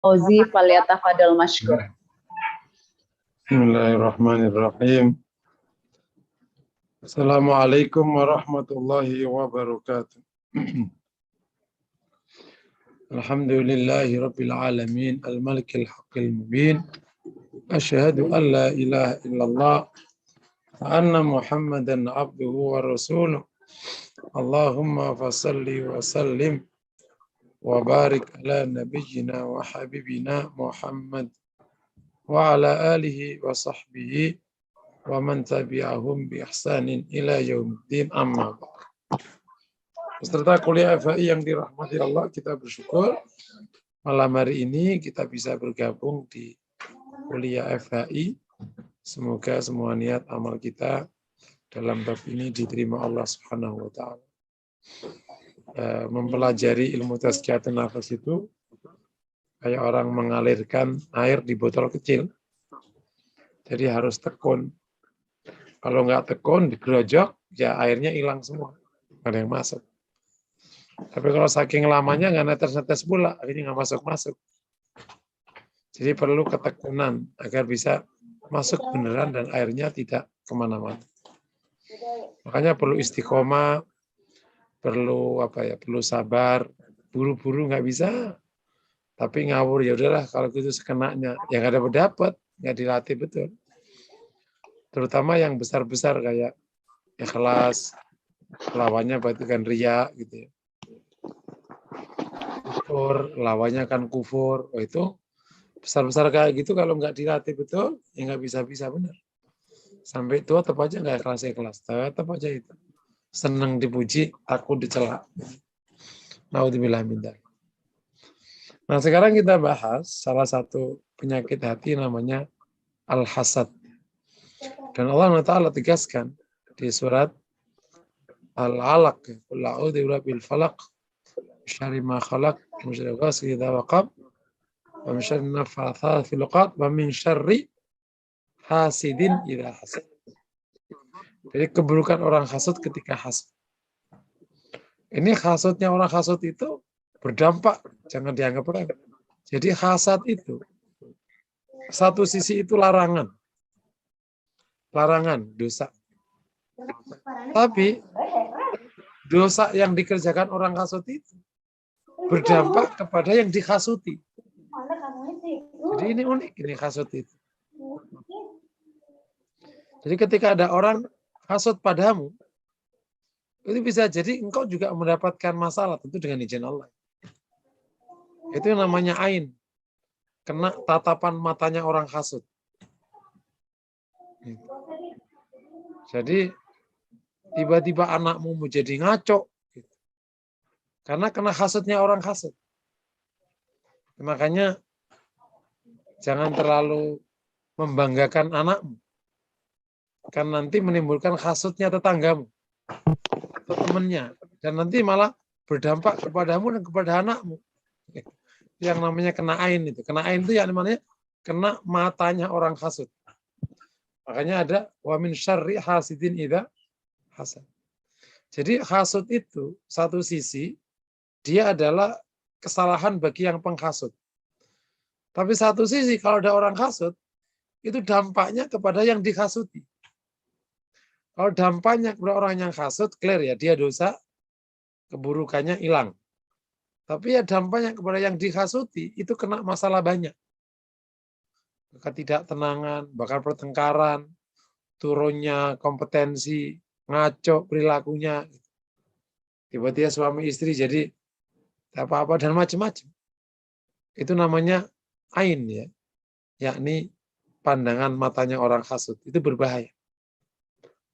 Fauzi falyatafadal mashkur. Bismillahirrahmanirrahim. Assalamualaikum warahmatullahi wabarakatuh. Alhamdulillahi rabbil alamin, al-malikil haqqil mubin. Asyhadu an la ilaha illallah wa anna Muhammadan abduhu wa rasuluh. Allahumma fasalli wa sallim wa barik ala nabiyyina wa habibina Muhammad wa ala alihi wa sahbihi wa man tabi'ahum bi ihsanin ila yaumiddin, amma ba'd. Peserta kuliah FHI yang dirahmati Allah, kita bersyukur malam hari ini kita bisa bergabung di kuliah FHI. Semoga semua niat amal kita dalam bab ini diterima Allah Subhanahu wa taala. Mempelajari ilmu tazkiyatun nafas itu kayak orang mengalirkan air di botol kecil. Jadi harus tekun. Kalau nggak tekun, digerojok, ya airnya hilang semua. Nggak ada yang masuk. Tapi kalau saking lamanya nggak netes-netes pula, akhirnya nggak masuk-masuk. Jadi perlu ketekunan agar bisa masuk beneran dan airnya tidak kemana-mana. Makanya perlu istiqomah, perlu perlu sabar, buru-buru nggak bisa. Tapi ngawur, ya udahlah kalau gitu sekenanya. Yang ada dapat, nggak dilatih betul. Terutama yang besar-besar kayak ikhlas, lawannya berarti kan riya gitu ya. Kufur, lawannya kan kufur. Oh, itu besar-besar kayak gitu kalau nggak dilatih betul, ya nggak bisa-bisa benar. Sampai tua tetap aja nggak ikhlas-ikhlas, tetap aja itu. Senang dipuji, takut dicela. Naudzubillah min dzalik. Nah, sekarang kita bahas salah satu penyakit hati namanya al-hasad. Dan Allah Ta'ala tegaskan di surat Al-Alaq, qul a'udzu birabbil falaq, syarri ma khalaq, min syarri ghasiqin idza waqab, wa min syarri naffatsati fil 'uqad, wa min syarri hasidin idza hasad. Jadi keburukan orang hasad ketika hasad. Ini hasudnya orang hasad itu berdampak, jangan dianggap remeh. Jadi hasad itu satu sisi itu larangan, dosa. Tapi dosa yang dikerjakan orang hasud itu berdampak kepada yang dihasuti. Jadi ini unik, ini hasud itu. Jadi ketika ada orang hasud padamu, itu bisa jadi engkau juga mendapatkan masalah, tentu dengan izin Allah. Itu yang namanya ain. Kena tatapan matanya orang hasud. Jadi tiba-tiba anakmu menjadi ngaco. Karena kena hasudnya orang hasud. Makanya jangan terlalu membanggakan anakmu. Kan nanti menimbulkan hasudnya tetanggamu atau temannya. Dan nanti malah berdampak kepadamu dan kepada anakmu. Yang namanya kena ain itu. Kena ain itu yang namanya kena matanya orang hasud. Makanya ada wa min syarri hasidin idza hasad. Jadi hasud itu satu sisi dia adalah kesalahan bagi yang penghasud. Tapi satu sisi kalau ada orang hasud itu dampaknya kepada yang dihasuti. Kalau dampaknya kepada orang yang hasud, clear ya, dia dosa, keburukannya hilang. Tapi ya dampaknya kepada yang dihasuti itu kena masalah banyak. Ketidaktenangan, bahkan pertengkaran, turunnya kompetensi, ngaco perilakunya. Tiba-tiba suami istri jadi apa-apa dan macam-macam. Itu namanya ain ya. Yakni pandangan matanya orang hasud. Itu berbahaya.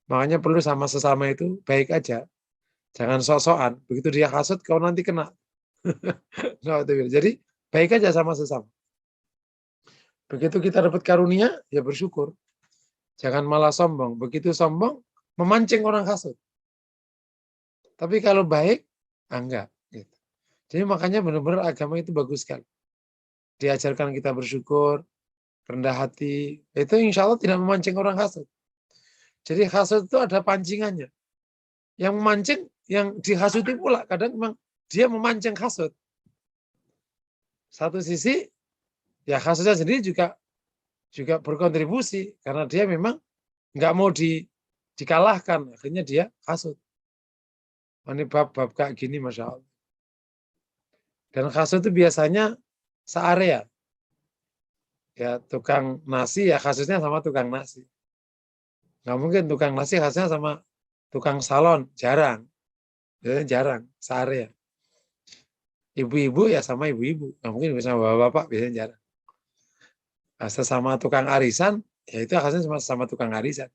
Makanya perlu sama sesama itu baik aja. Jangan sok-sokan. Begitu dia hasud, kau nanti kena. Jadi baik aja sama sesama. Begitu kita dapat karunia, ya bersyukur. Jangan malah sombong. Begitu sombong, memancing orang hasud. Tapi kalau baik, enggak. Gitu. Jadi makanya benar-benar agama itu bagus sekali. Diajarkan kita bersyukur, rendah hati. Itu insya Allah tidak memancing orang hasud. Jadi hasud itu ada pancingannya. Yang memancing, yang dihasuti pula. Kadang memang dia memancing hasud. Satu sisi Ya hasutnya sendiri juga berkontribusi karena dia memang nggak mau dikalahkan, akhirnya dia hasut. Ini bab-bab kayak gini, Masya Allah. Dan hasut itu biasanya searea. Ya tukang nasi ya kasusnya sama tukang nasi. Nggak mungkin tukang nasi kasusnya sama tukang salon, jarang. Biasanya jarang, searea. Ibu-ibu ya sama ibu-ibu, nggak mungkin sama bapak-bapak, biasanya jarang. Nah, sesama tukang arisan, ya itu kasusnya sama tukang arisan.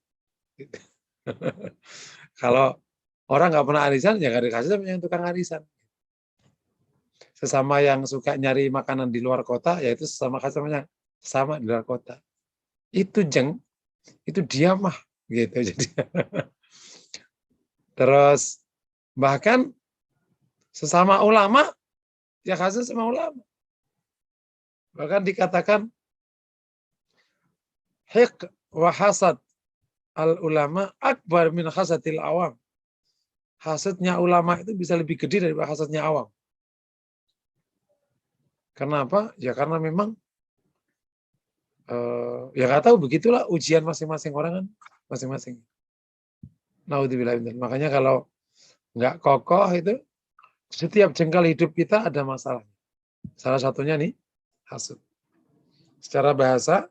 Kalau orang nggak pernah arisan, ya nggak ada kasusnya sama yang tukang arisan. Sesama yang suka nyari makanan di luar kota, ya itu sesama kasusnya sama di luar kota. Itu itu dia mah gitu. Jadi terus bahkan sesama ulama ya kasus sama ulama. Bahkan dikatakan hiq wa hasad al ulama akbar min hasadil awam. Hasadnya ulama itu bisa lebih gede daripada hasadnya awam. Kenapa? Ya karena memang ya nggak tahu, begitulah ujian masing-masing orang kan, masing-masing. Naudzubillah. Makanya kalau nggak kokoh itu setiap jengkal hidup kita ada masalah. Salah satunya nih hasad. Secara bahasa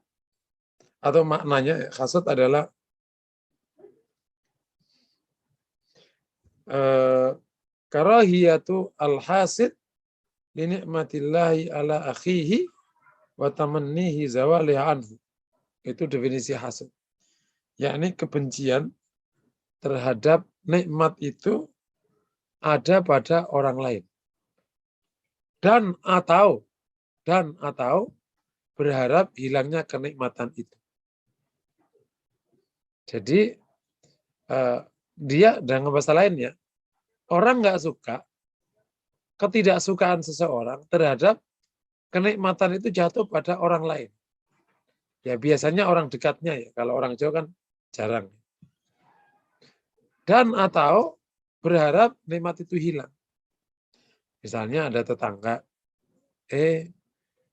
atau maknanya hasad adalah karahiyatu al-hasid li ni'matillahi ala akhihi wa tamannihi zawali anhu. Itu definisi hasad. Yakni kebencian terhadap nikmat itu ada pada orang lain. Dan atau berharap hilangnya kenikmatan itu. Jadi dia dengan bahasa lain ya, orang nggak suka ketidaksukaan seseorang terhadap kenikmatan itu jatuh pada orang lain. Ya biasanya orang dekatnya ya, kalau orang jauh kan jarang. Dan atau berharap nikmat itu hilang. Misalnya ada tetangga,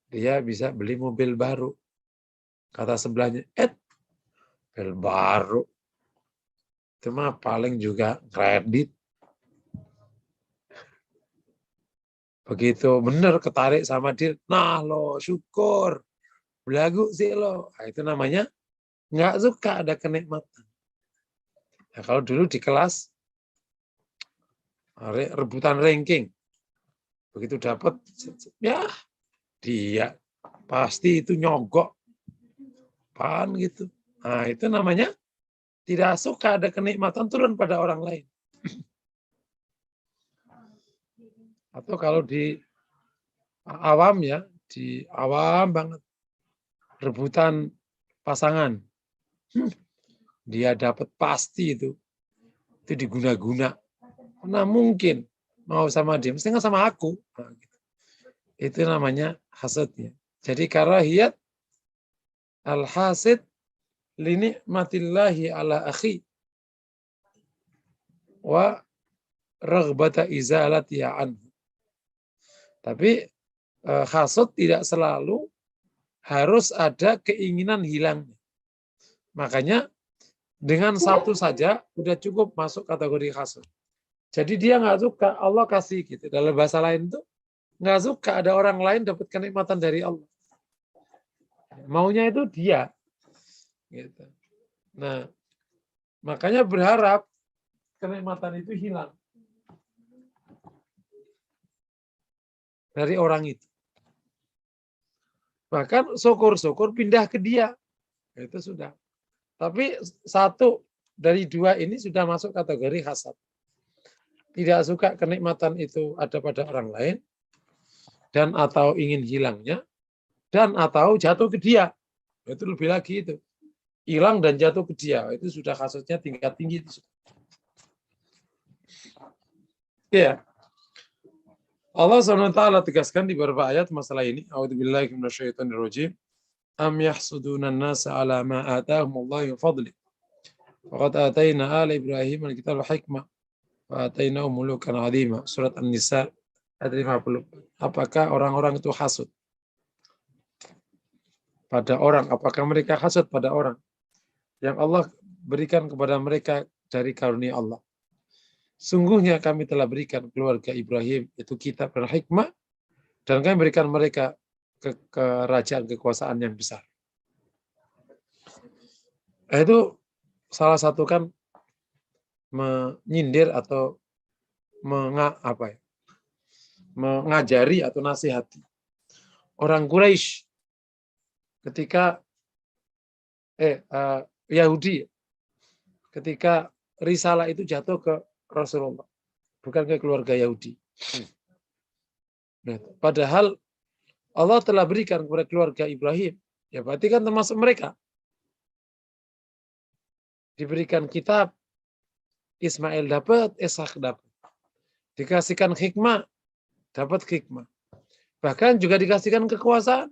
dia bisa beli mobil baru. Kata sebelahnya, mobil baru. Itu mah paling juga kredit. Begitu benar ketarik sama dia, nah lo syukur. Belagu sih lo. Nah, itu namanya nggak suka ada kenikmatan. Nah, kalau dulu di kelas, rebutan ranking. Begitu dapat, ya dia pasti itu nyogok. Apaan gitu. Nah, itu namanya tidak suka ada kenikmatan turun pada orang lain. Atau kalau di awam ya, di awam banget. Rebutan pasangan. Dia dapat pasti itu diguna-guna. Mana mungkin mau sama dia, mesti nggak sama aku. Nah, gitu. Itu namanya hasadnya. Jadi karahiyat al-hasid li ni'matillahi ala akhi wa raghbata izalati anhu. Tapi hasad tidak selalu harus ada keinginan hilangnya. Makanya dengan satu saja udah cukup masuk kategori hasad. Jadi dia nggak suka Allah kasih gitu. Dalam bahasa lain itu nggak suka ada orang lain dapat kenikmatan dari Allah. Maunya itu dia. Gitu. Nah, makanya berharap kenikmatan itu hilang dari orang itu. Bahkan syukur-syukur pindah ke dia. Itu sudah. Tapi satu dari dua ini sudah masuk kategori hasad. Tidak suka kenikmatan itu ada pada orang lain, dan atau ingin hilangnya, dan atau jatuh ke dia. Itu lebih lagi itu. Hilang dan jatuh ke dia. Itu sudah hasadnya tingkat tinggi. Ya. Allah SWT tegaskan di beberapa ayat masalah ini. A'udzubillahi minasyaitonirrajim. Am yahsuduna an-nasa ala ma atahumullahu min fadli. Faqad atayna ala Ibrahim al-kitab al-hikmah wa atainahum mulukan 'azima. Surat An-Nisa ayat 50. Apakah orang-orang itu hasud pada orang? Apakah mereka hasad pada orang yang Allah berikan kepada mereka dari karunia Allah? Sungguhnya kami telah berikan keluarga Ibrahim itu kitab dan hikmah, dan kami berikan mereka kerajaan kekuasaan yang besar. Itu salah satu kan menyindir atau mengajari atau nasihati orang Quraisy ketika Yahudi ketika risalah itu jatuh ke Rasulullah, bukan ke keluarga Yahudi. Nah, padahal Allah telah berikan kepada keluarga Ibrahim, ya berarti kan termasuk mereka. Diberikan kitab, Ismail dapat, Ishak dapat. Dikasihkan hikmah, dapat hikmah. Bahkan juga dikasihkan kekuasaan.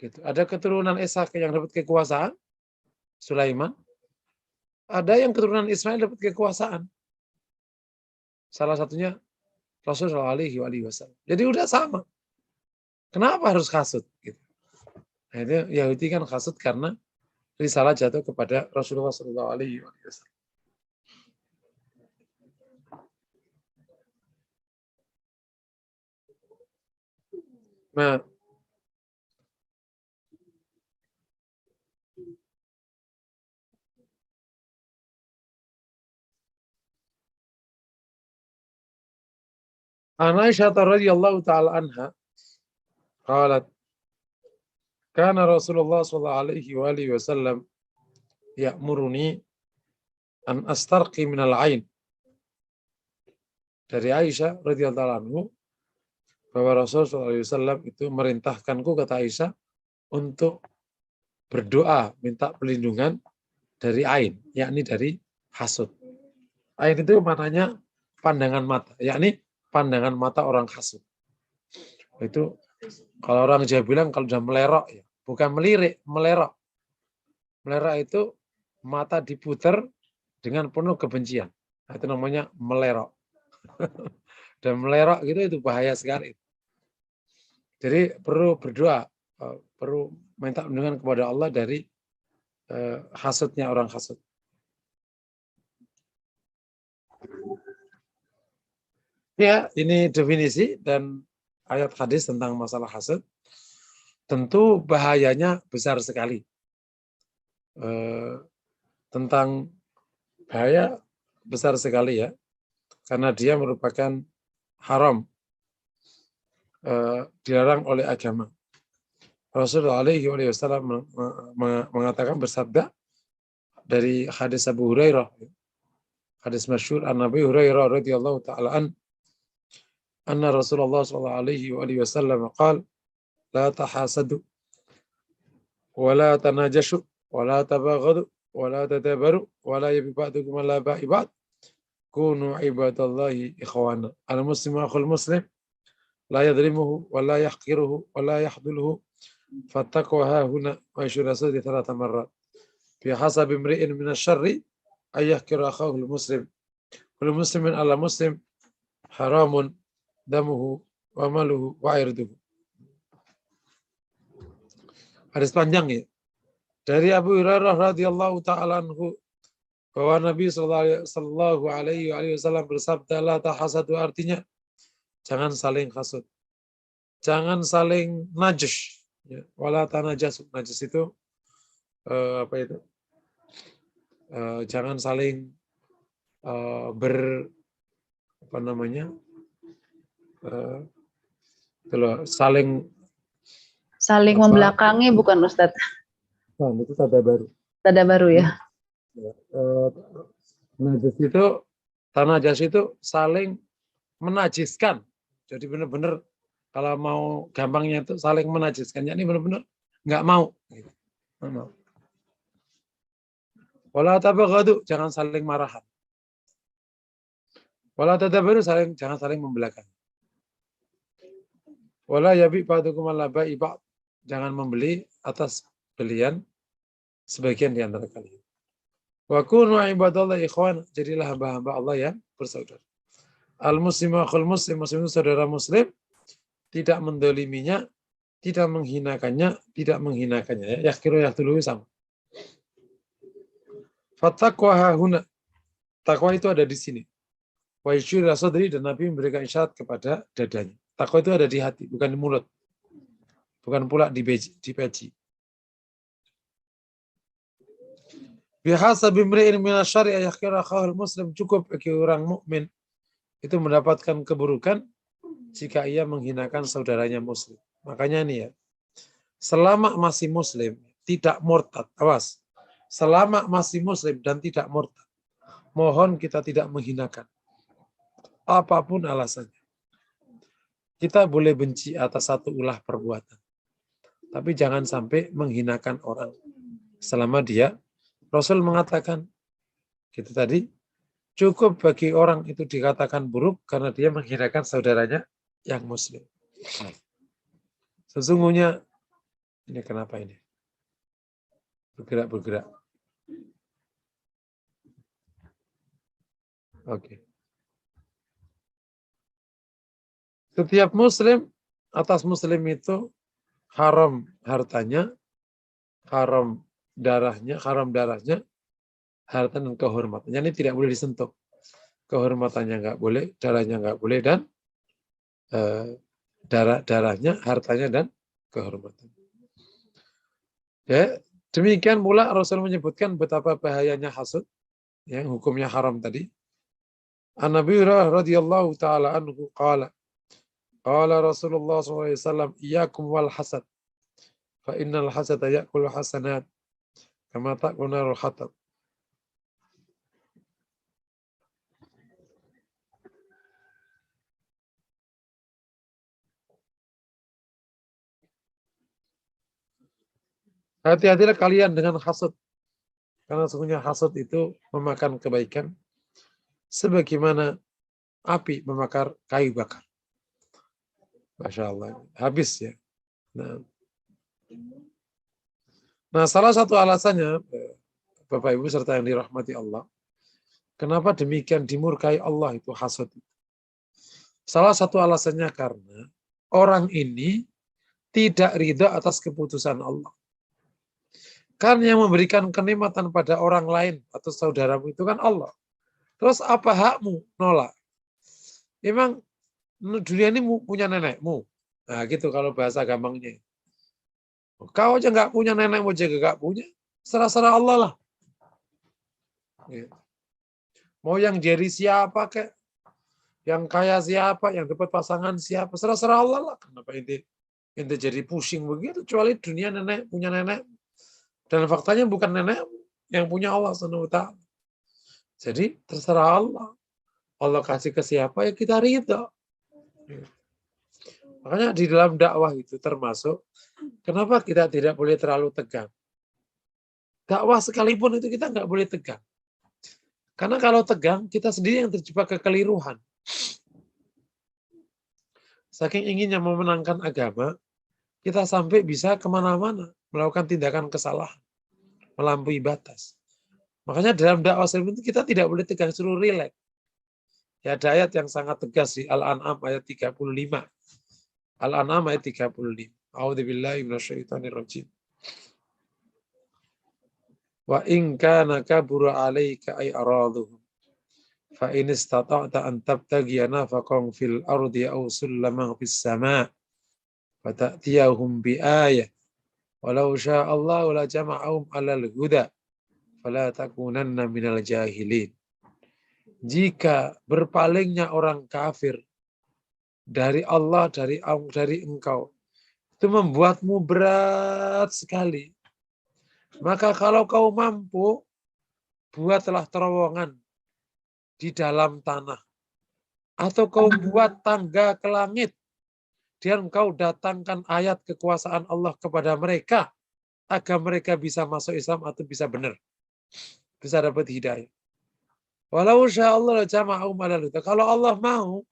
Gitu. Ada keturunan Ishak yang dapat kekuasaan, Sulaiman. Ada yang keturunan Ismail dapat kekuasaan. Salah satunya Rasulullah SAW. Jadi udah sama. Kenapa harus hasud? Gitu. Nah, itu Yahudi kan hasud karena risalah jatuh kepada Rasulullah SAW. Nah, Aisyah radhiyallahu taala anha qalat kana Rasulullah sallallahu alaihi wasallam ya'muruni an astarqi minal ain. Dari Aisyah radhiyallahu anhu bahwa Rasulullah sallallahu alaihi wasallam itu merintahkanku, kata Aisyah, untuk berdoa minta perlindungan dari ain, yakni dari hasud. Ain itu maknanya pandangan mata, yakni pandangan mata orang hasud. Itu kalau orang Jawa bilang kalau sudah melerok, ya, bukan melirik, melerok. Melerok itu mata diputar dengan penuh kebencian. Nah, itu namanya melerok. Dan melerok itu bahaya sekali. Jadi perlu berdoa, perlu minta perlindungan kepada Allah dari hasudnya orang hasud. Ya, ini definisi dan ayat hadis tentang masalah hasad. Tentu bahayanya besar sekali. Tentang bahaya besar sekali ya, karena dia merupakan haram, dilarang oleh agama. Rasulullah SAW mengatakan, bersabda dari hadis Abu Hurairah, hadis masyhur an Nabi Hurairah radhiyallahu taala anna Rasulullah sallallahu alaihi wasallam qala la tahasadu wa la tanajashu wa la tabaghadu wa la tadabaru wa la yabi ba'dukum ala ba'i ba'd kunu ibadallahi ikhwana. Al muslimu akhul muslim la yadrimuhu wa la yahqiruhu wa la yahduluhu fattaqwa ha huna wa yashura sadi thalatha marrat fi hasabi imri'in min asy-syarri ay yahqiru akhahu al-muslim wal muslimin ala muslim haramun damuhu wa maluhu wa irduhu. Hadis panjang ya. Dari Abu Hurairah radhiyallahu taala anhu bahwa Nabi sallallahu alaihi wasallam bersabda, la tahasadu, artinya jangan saling hasud. Jangan saling najis, ya. Wala tanajas. Najis itu apa itu? Jangan saling saling membelakangi, bukan Ustadz? Nah, itu tanda baru. Tanda baru ya. Najas itu saling menajiskan. Jadi benar-benar kalau mau gampangnya itu saling menajiskan. Ini benar-benar nggak mau. Nggak mau. Wala tabaghadu, jangan saling marahan. Wala tadabaru, jangan saling membelakangi. Wala yabi ba'dukum ala ba'i ba'd, jangan membeli atas belian sebagian di antara kalian. Wa kunu ibadallahi ikhwan, jadilah hamba-hamba Allah yang bersaudara. Al muslimu akhul muslim, muslim itu saudara muslim, tidak mendoliminya, tidak menghinakannya ya. Yakiru dulu sama. Fattaqwa hahuna. Takwa itu ada di sini. Wa yusyir sadri, dan Nabi memberikan isyarat kepada dadanya. Takwa itu ada di hati, bukan di mulut. Bukan pula di peci. Bihasabi imri'in minasyari ayakhira akhahul muslim, cukup bagi orang mukmin itu mendapatkan keburukan jika ia menghinakan saudaranya muslim. Makanya ini ya, selama masih muslim, tidak murtad, awas. Selama masih muslim dan tidak murtad, mohon kita tidak menghinakan. Apapun alasannya. Kita boleh benci atas satu ulah perbuatan. Tapi jangan sampai menghinakan orang. Selama dia, Rasul mengatakan, gitu tadi, cukup bagi orang itu dikatakan buruk karena dia menghinakan saudaranya yang muslim. Sesungguhnya, ini kenapa ini? Bergerak. Oke. Setiap muslim, atas muslim itu haram hartanya, haram darahnya, harta dan kehormatannya. Ini tidak boleh disentuh. Kehormatannya nggak boleh, darahnya nggak boleh, dan darahnya, hartanya, dan kehormatan. Ya, demikian pula Rasul menyebutkan betapa bahayanya hasud, yang hukumnya haram tadi. An-Nabi radhiyallahu taala anhu qala Rasulullah SAW, iyyakum wal hasad, fa innal hasada ya'kulu hasanat kama ta'kulu narul hatab. Hati-hatilah kalian dengan hasad, karena sesungguhnya hasad itu memakan kebaikan sebagaimana api membakar kayu bakar. Masya Allah, habis ya. Nah, salah satu alasannya, Bapak Ibu serta yang dirahmati Allah, kenapa demikian dimurkai Allah itu hasad? Salah satu alasannya karena orang ini tidak ridha atas keputusan Allah. Kan yang memberikan kenikmatan pada orang lain atau saudaramu itu kan Allah. Terus apa hakmu nolak? Memang dunia ini punya nenekmu. Nah gitu kalau bahasa gampangnya. Kau aja nggak punya, nenekmu aja nggak punya. Serah-serah Allah lah. Mau yang jadi siapa kek, yang kaya siapa, yang dapat pasangan siapa, serah-serah Allah lah. Kenapa ente jadi pusing begitu? Kecuali dunia punya nenek. Dan faktanya bukan nenek yang punya Allah SWT. Jadi terserah Allah. Allah kasih ke siapa ya kita ridha. Makanya di dalam dakwah itu termasuk kenapa kita tidak boleh terlalu tegang. Dakwah sekalipun itu kita nggak boleh tegang. Karena kalau tegang kita sendiri yang terjebak kekeliruan. Saking inginnya memenangkan agama, kita sampai bisa kemana-mana melakukan tindakan kesalahan, melampaui batas. Makanya dalam dakwah itu kita tidak boleh tegang, suruh rileks. Ya, ada ayat yang sangat tegas di Al-An'am ayat 35. Al-An'am ayat 35. A'udzubillahi minasyaitonirrajim. Wa in kana kabura 'alaika ay araduhum fa in istata'ta an tabtaghiya nafaqan fil ardi aw sulaman fis sama' fa ta'tiyahum bi ayah walau syaa Allahu la jama'ahum 'alal huda fala takunanna minal jahilin. Jika berpalingnya orang kafir dari Allah, dari engkau, itu membuatmu berat sekali. Maka kalau kau mampu, buatlah terowongan di dalam tanah. Atau kau buat tangga ke langit. Dan kau datangkan ayat kekuasaan Allah kepada mereka. Agar mereka bisa masuk Islam atau bisa benar. Bisa dapat hidayah. Walau sya'allah jama'ahum 'alal huda. Kalau Allah mau,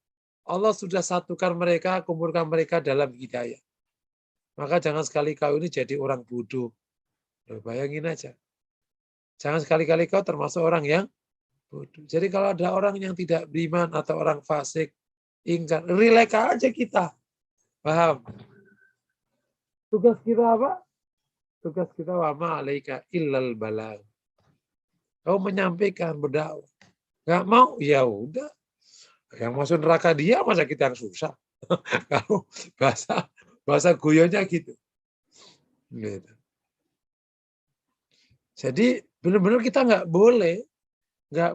Allah sudah satukan mereka, kumpulkan mereka dalam hidayah. Maka jangan sekali kau ini jadi orang bodoh. Bayangin aja. Jangan sekali-kali kau termasuk orang yang bodoh. Jadi kalau ada orang yang tidak beriman atau orang fasik, ingkar, rileks aja kita. Paham? Tugas kita apa? Tugas kita wa ma'alaika illal balagh. Kau menyampaikan, berdakwah. Nggak mau, ya udah. Yang masuk neraka dia, masa kita yang susah? Kalau bahasa guyonya gitu. Gitu. Jadi benar-benar kita nggak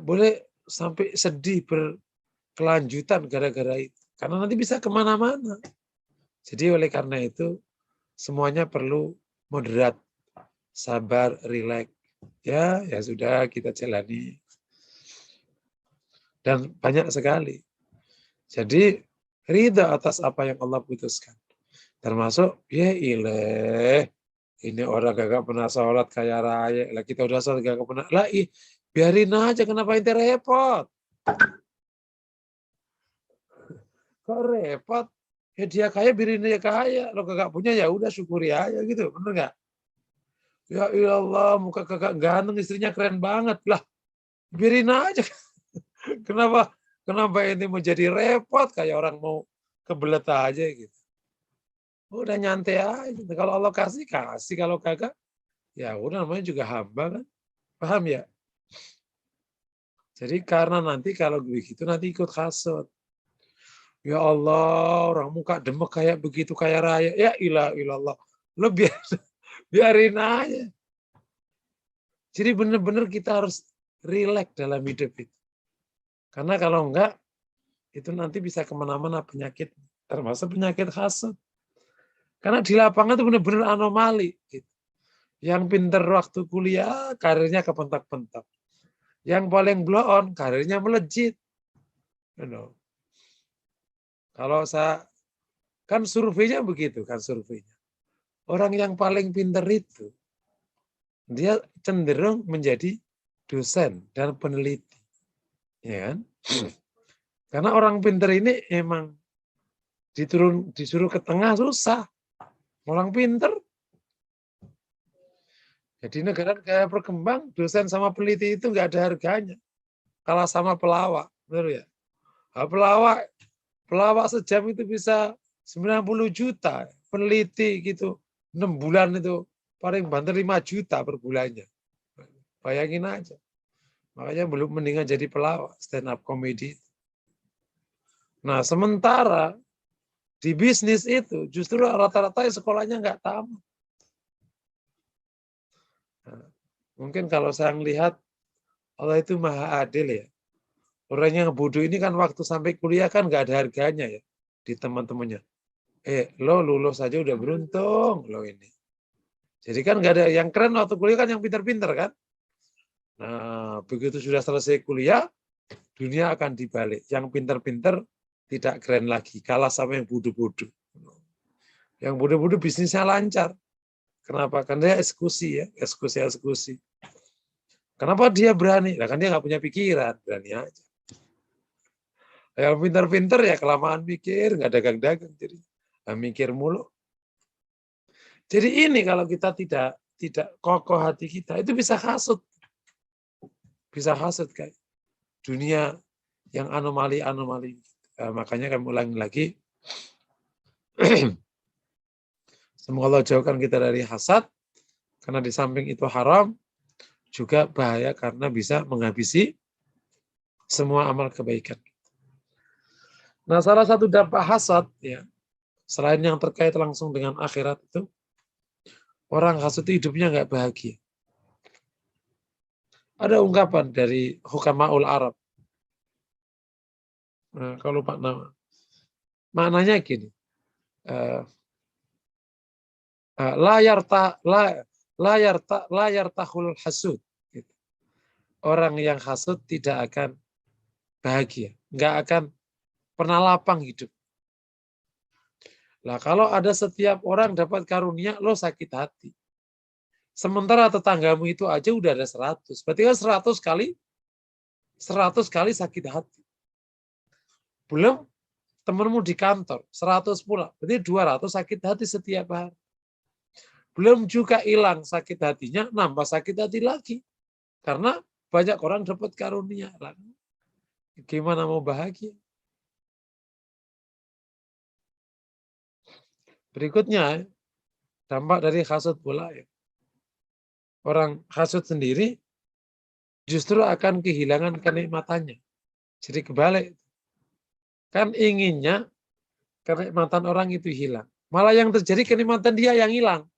boleh sampai sedih berkelanjutan gara-gara itu. Karena nanti bisa kemana-mana. Jadi oleh karena itu semuanya perlu moderat, sabar, rileks. Ya sudah kita jalani. Dan banyak sekali. Jadi ridha atas apa yang Allah putuskan. Termasuk ya ilah. Ini orang gak pernah sholat kayak raya. Lah kita udah sholat gak pernah. Lah biarin aja, kenapa ente repot? Kok repot? Ya dia kaya, biarin dia kaya. Lo kagak punya ya udah syukuri aja gitu. Bener gak? Ya Allah, muka kakak ganteng, istrinya keren banget. Lah, biarin aja. Kenapa ini mau jadi repot kayak orang mau kebelet aja gitu. Udah nyantai aja. Kalau Allah kasih, kalau kagak ya udah, namanya juga hamba kan. Paham ya? Jadi karena nanti kalau begitu nanti ikut hasut. Ya Allah, orang muka demek kayak begitu, kayak raya. Ya ilah. Lo biarin aja. Jadi benar-benar kita harus rileks dalam hidup itu. Karena kalau enggak, itu nanti bisa kemana-mana penyakit. Termasuk penyakit hasut. Karena di lapangan itu benar-benar anomali. Gitu. Yang pinter waktu kuliah, karirnya kepentak-pentak. Yang paling blow on, karirnya melejit. You know. Kalau kan surveinya begitu kan surveinya. Orang yang paling pinter itu, dia cenderung menjadi dosen dan peneliti. Ya kan? Karena orang pinter ini emang disuruh ke tengah susah. Orang pinter. Jadi negara berkembang, dosen sama peneliti itu nggak ada harganya. Kalah sama pelawak. Benar ya? Nah, pelawak sejam itu bisa 90 juta. Peneliti gitu 6 bulan itu paling banter 5 juta per bulannya. Bayangin aja. Makanya belum mendingan jadi pelawak, stand up comedy. Nah, sementara di bisnis itu justru rata-rata sekolahnya nggak tamat. Nah, mungkin kalau saya melihat Allah itu maha adil ya. Orang yang bodoh ini kan waktu sampai kuliah kan nggak ada harganya ya di teman-temannya. Lo lulus aja udah beruntung lo ini. Jadi kan nggak ada yang keren waktu kuliah kan yang pintar-pintar kan. Nah, begitu sudah selesai kuliah, dunia akan dibalik. Yang pintar-pintar tidak keren lagi, kalah sama yang bodoh-bodoh. Yang bodoh-bodoh bisnisnya lancar. Kenapa? Karena dia eksekusi ya, eksekusi. Kenapa dia berani? Nah, kan dia nggak punya pikiran, berani aja. Yang pintar-pintar ya kelamaan mikir, nggak dagang-dagang, jadi mikir mulu. Jadi ini kalau kita tidak kokoh hati kita, itu bisa hasut. Bisa hasut kayak dunia yang anomali-anomali. Makanya kami ulangi lagi, semoga Allah jauhkan kita dari hasad, karena di samping itu haram, juga bahaya karena bisa menghabisi semua amal kebaikan. Nah, salah satu dampak hasad, ya, selain yang terkait langsung dengan akhirat itu, orang hasad itu hidupnya nggak bahagia. Ada ungkapan dari Hukamaul Arab. Nah, kalau lupa nama. Maknanya gini. Layar tahul hasud. Gitu. Orang yang hasud tidak akan bahagia. Nggak akan pernah lapang hidup. Lah kalau ada setiap orang dapat karunia, lo sakit hati. Sementara tetanggamu itu aja udah ada 100. Berarti kan 100 kali sakit hati. Belum temenmu di kantor, 100 pula. Berarti 200 sakit hati setiap hari. Belum juga hilang sakit hatinya, nambah sakit hati lagi. Karena banyak orang dapat karunia. Gimana mau bahagia? Berikutnya, dampak dari hasud pula ya. Orang hasud sendiri justru akan kehilangan kenikmatannya. Jadi kebalik. Kan inginnya kenikmatan orang itu hilang. Malah yang terjadi kenikmatan dia yang hilang.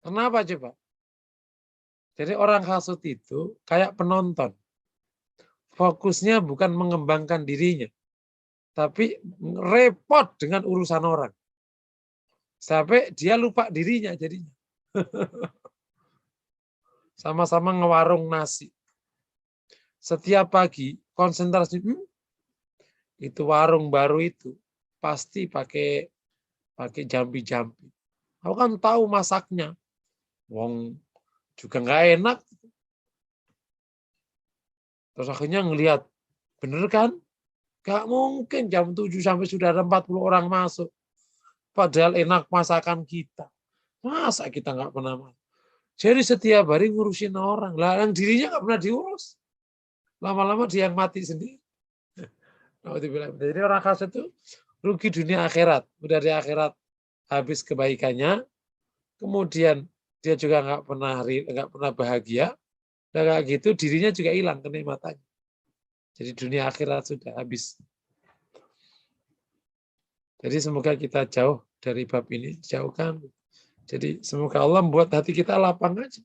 Kenapa coba? Jadi orang hasud itu kayak penonton. Fokusnya bukan mengembangkan dirinya, tapi repot dengan urusan orang. Sampai dia lupa dirinya jadinya. Sama-sama ngewarung nasi. Setiap pagi konsentrasi, itu warung baru itu pasti pakai jampi-jampi. Aku kan tahu masaknya. Wong juga nggak enak. Terus akhirnya ngelihat, bener kan? Gak mungkin jam 7 sampai sudah ada 40 orang masuk. Padahal enak masakan kita. Masa kita nggak pernah masuk? Jadi setiap hari ngurusin orang. Lah yang dirinya nggak pernah diurus. Lama-lama dia yang mati sendiri. Jadi orang khas itu rugi dunia akhirat. Udah di akhirat habis kebaikannya, kemudian dia juga nggak pernah bahagia. Dan kayak gitu dirinya juga hilang kenikmatannya. Jadi dunia akhirat sudah habis. Jadi semoga kita jauh dari bab ini, jauhkan. Jadi semoga Allah membuat hati kita lapang aja.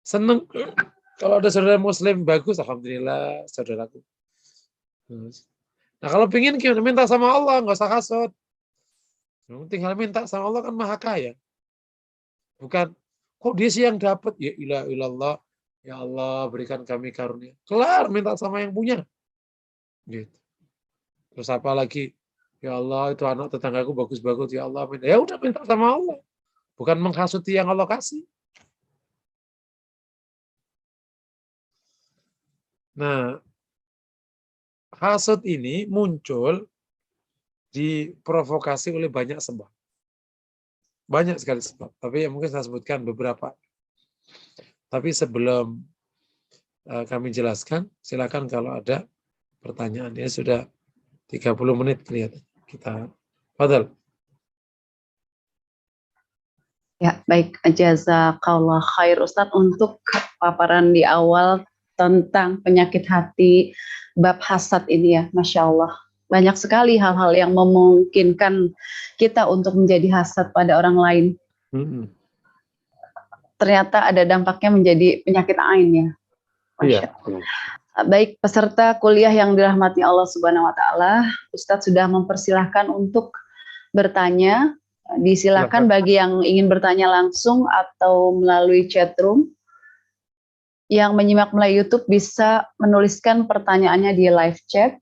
Seneng. Kalau ada saudara muslim bagus, alhamdulillah saudaraku. Nah kalau pingin gimana? Minta sama Allah, nggak usah hasut. Tinggal minta sama Allah kan maha kaya. Bukan, kok dia sih yang dapat? Ya ilallah, ya Allah berikan kami karunia. Kelar, minta sama yang punya. Gitu. Terus apa lagi? Ya Allah itu anak tetanggaku bagus-bagus. Ya Allah, minta. Ya udah minta sama Allah. Bukan menghasuti yang Allah kasih. Nah, hasud ini muncul diprovokasi oleh banyak sebab. Banyak sekali sebab. Tapi ya mungkin saya sebutkan beberapa. Tapi sebelum kami jelaskan, silakan kalau ada pertanyaannya. Sudah 30 menit kelihatan. Kita padahal. Ya, baik. Jazakallah khair Ustadz untuk paparan di awal tentang penyakit hati bab hasad ini ya. Masya Allah. Banyak sekali hal-hal yang memungkinkan kita untuk menjadi hasad pada orang lain. Ternyata ada dampaknya menjadi penyakit ain ya. Masya Allah. Baik peserta kuliah yang dirahmati Allah Subhanahu wa taala, Ustadz sudah mempersilahkan untuk bertanya. Disilakan bagi yang ingin bertanya langsung atau melalui chat room. Yang menyimak melalui YouTube bisa menuliskan pertanyaannya di live chat.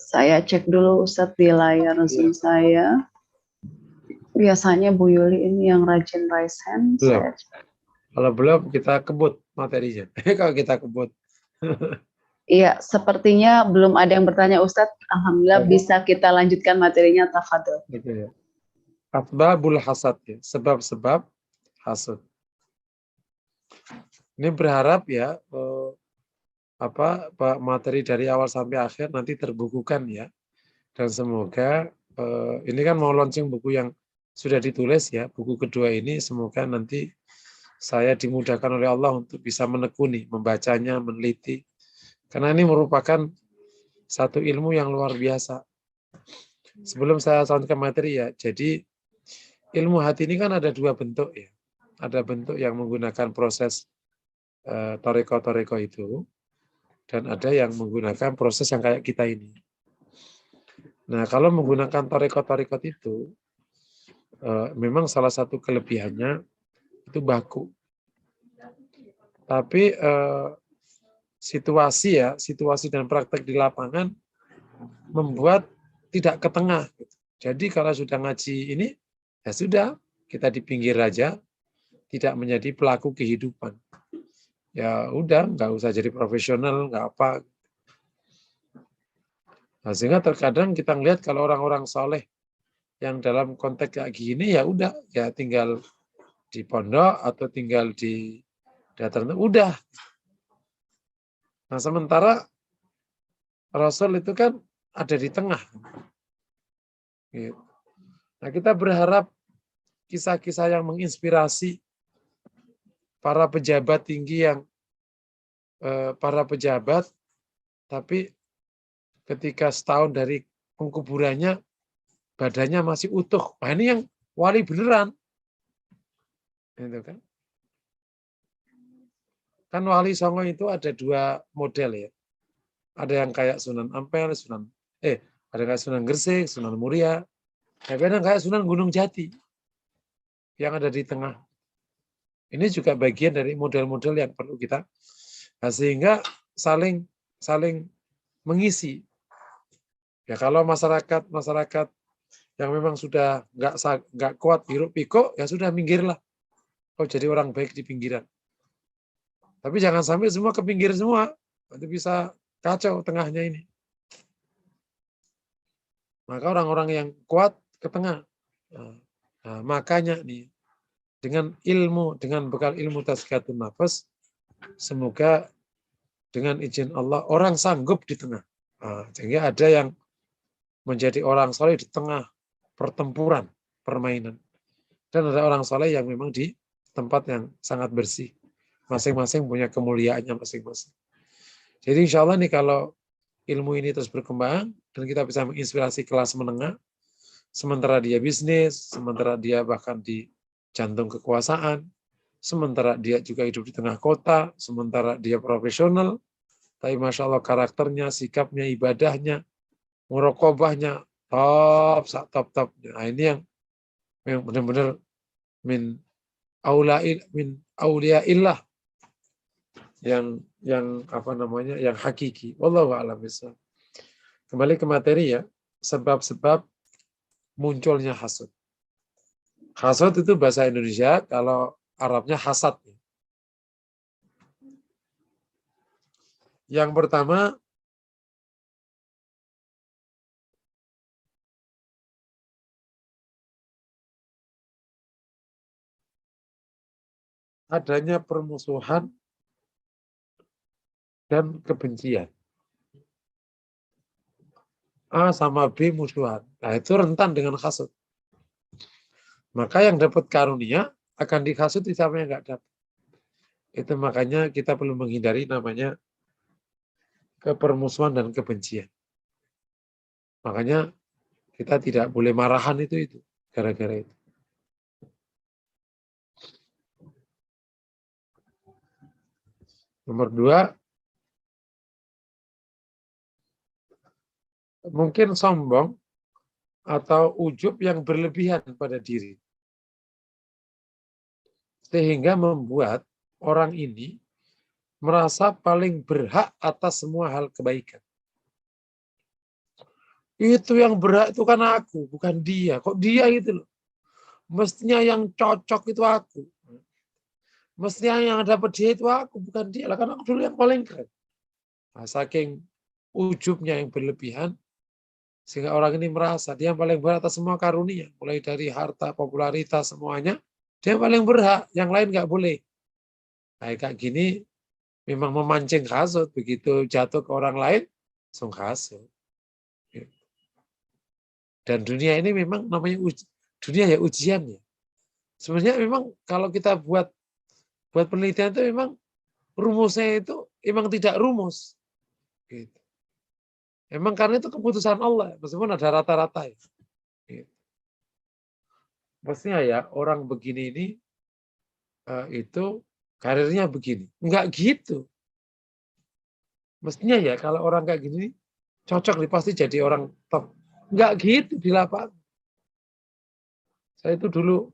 Saya cek dulu Ustadz di layar Zoom saya. Biasanya Bu Yuli ini yang rajin raise hand. Kalau belum kita kebut materinya. Kalau kita kebut. Iya, sepertinya belum ada yang bertanya Ustadz. Alhamdulillah bisa kita lanjutkan materinya, tafadhol. Gitu ya. Asbabul hasad ya, sebab-sebab hasad. Ini berharap ya materi dari awal sampai akhir nanti terbukukan ya. Dan semoga ini kan mau launching buku yang sudah ditulis ya, buku kedua ini semoga nanti saya dimudahkan oleh Allah untuk bisa menekuni, membacanya, meneliti. Karena ini merupakan satu ilmu yang luar biasa. Sebelum saya sampaikan materi ya, jadi ilmu hati ini kan ada dua bentuk ya. Ada bentuk yang menggunakan proses toriko-toriko itu, dan ada yang menggunakan proses yang kayak kita ini. Nah, kalau menggunakan toriko-toriko itu, memang salah satu kelebihannya itu baku. Tapi situasi dan praktek di lapangan membuat tidak ke tengah. Jadi kalau sudah ngaji ini, ya sudah, kita di pinggir aja, tidak menjadi pelaku kehidupan. Ya udah, nggak usah jadi profesional, nggak apa. Nah, sehingga terkadang kita ngelihat kalau orang-orang soleh yang dalam konteks kayak gini, ya udah, ya tinggal di pondok atau tinggal di dataran, udah. Nah, sementara Rasul itu kan ada di tengah. Gitu. Nah, kita berharap kisah-kisah yang menginspirasi para pejabat tinggi yang para pejabat, tapi ketika setahun dari pengkuburannya badannya masih utuh. Nah, ini yang wali beneran. Gitu kan. Kan wali songo itu ada dua model ya. Ada yang kayak Sunan Ampel, ada kayak Sunan Gresik, Sunan Muria, ada yang kayak Sunan Gunung Jati yang ada di tengah. Ini juga bagian dari model-model yang perlu kita, nah, sehingga saling mengisi. Ya kalau masyarakat yang memang sudah nggak kuat hiruk pikuk, ya sudah minggirlah. Oh, jadi orang baik di pinggiran. Tapi jangan sampai semua ke pinggir semua, nanti bisa kacau tengahnya ini. Maka orang-orang yang kuat ke tengah. Nah, makanya nih, dengan bekal ilmu tazkiyatun nafas, semoga dengan izin Allah orang sanggup di tengah. Sehingga ada yang menjadi orang soleh di tengah pertempuran, permainan. Dan ada orang soleh yang memang di tempat yang sangat bersih. Masing-masing punya kemuliaannya masing-masing. Jadi insya Allah nih kalau ilmu ini terus berkembang dan kita bisa menginspirasi kelas menengah, sementara dia bisnis, sementara dia bahkan di jantung kekuasaan, sementara dia juga hidup di tengah kota, sementara dia profesional, tapi Masya Allah karakternya, sikapnya, ibadahnya, muraqabahnya, top. Nah ini yang benar-benar min auliaillah yang yang hakiki. Wallahu a'lam bishawab. Kembali ke materi ya, sebab-sebab munculnya hasud. Hasud itu bahasa Indonesia, kalau Arabnya hasad. Yang pertama, adanya permusuhan dan kebencian. A sama B musuhan. Nah, itu rentan dengan hasud. Maka yang dapat karunia akan dihasut, siapa yang nggak dapat. Itu makanya kita perlu menghindari namanya kepermusuhan dan kebencian. Makanya kita tidak boleh marahan itu gara-gara itu. Nomor dua, mungkin sombong atau ujub yang berlebihan pada diri. Sehingga membuat orang ini merasa paling berhak atas semua hal kebaikan. Itu yang berhak itu kan aku, bukan dia. Kok dia gitu loh. Mestinya yang cocok itu aku. Mestinya yang dapat dia itu aku, bukan dia. Lah kan aku dulu yang paling keren. Nah, saking ujubnya yang berlebihan, sehingga orang ini merasa dia yang paling berhak atas semua karunia. Mulai dari harta, popularitas, semuanya. Dia yang paling berhak, yang lain nggak boleh. Kayak gini memang memancing hasud. Begitu jatuh ke orang lain, langsung hasud. Dan dunia ini memang namanya dunia ya ujian ya. Sebenarnya memang kalau kita buat penelitian itu memang rumusnya itu memang tidak rumus. Gitu. Emang karena itu keputusan Allah, meskipun ada rata-rata. Gitu. Maksudnya ya orang begini ini itu karirnya begini. Enggak gitu. Mestinya ya kalau orang kayak gini cocok nih pasti jadi orang top. Enggak gitu di lapangan. Saya itu dulu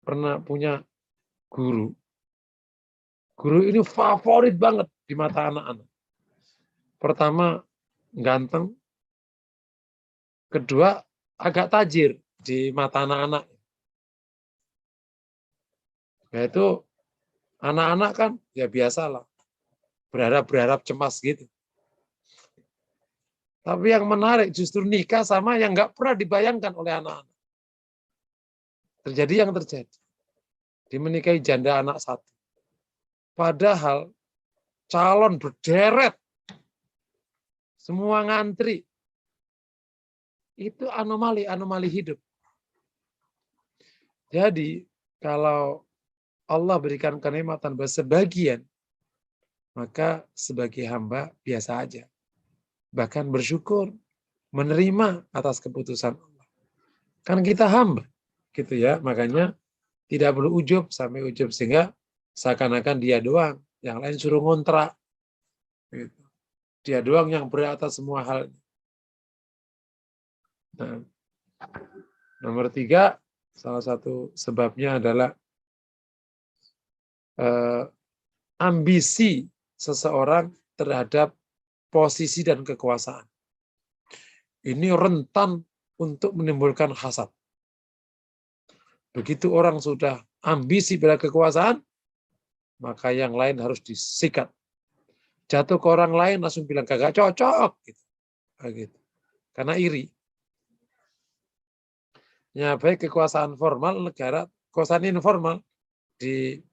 pernah punya guru. Guru ini favorit banget di mata anak-anak. Pertama, ganteng. Kedua, agak tajir di mata anak-anak. Yaitu anak-anak kan ya biasalah. Berharap cemas gitu. Tapi yang menarik justru nikah sama yang nggak pernah dibayangkan oleh anak-anak. Terjadi yang terjadi. Dimenikahi janda anak satu. Padahal calon berderet. Semua ngantri. Itu anomali hidup. Jadi kalau Allah berikan kenikmatan sebagian, maka sebagai hamba biasa aja. Bahkan bersyukur, menerima atas keputusan Allah. Kan kita hamba, gitu ya. Makanya tidak perlu ujub sampai ujub sehingga seakan-akan dia doang, yang lain suruh ngontrak. Gitu. Dia doang yang berat atas semua hal. Nah, nomor 3, salah satu sebabnya adalah ambisi seseorang terhadap posisi dan kekuasaan. Ini rentan untuk menimbulkan hasad. Begitu orang sudah ambisi pada kekuasaan, maka yang lain harus disikat. Jatuh ke orang lain langsung bilang kagak cocok. Gitu. Karena iri. Ya, baik kekuasaan formal negara, kekuasaan informal di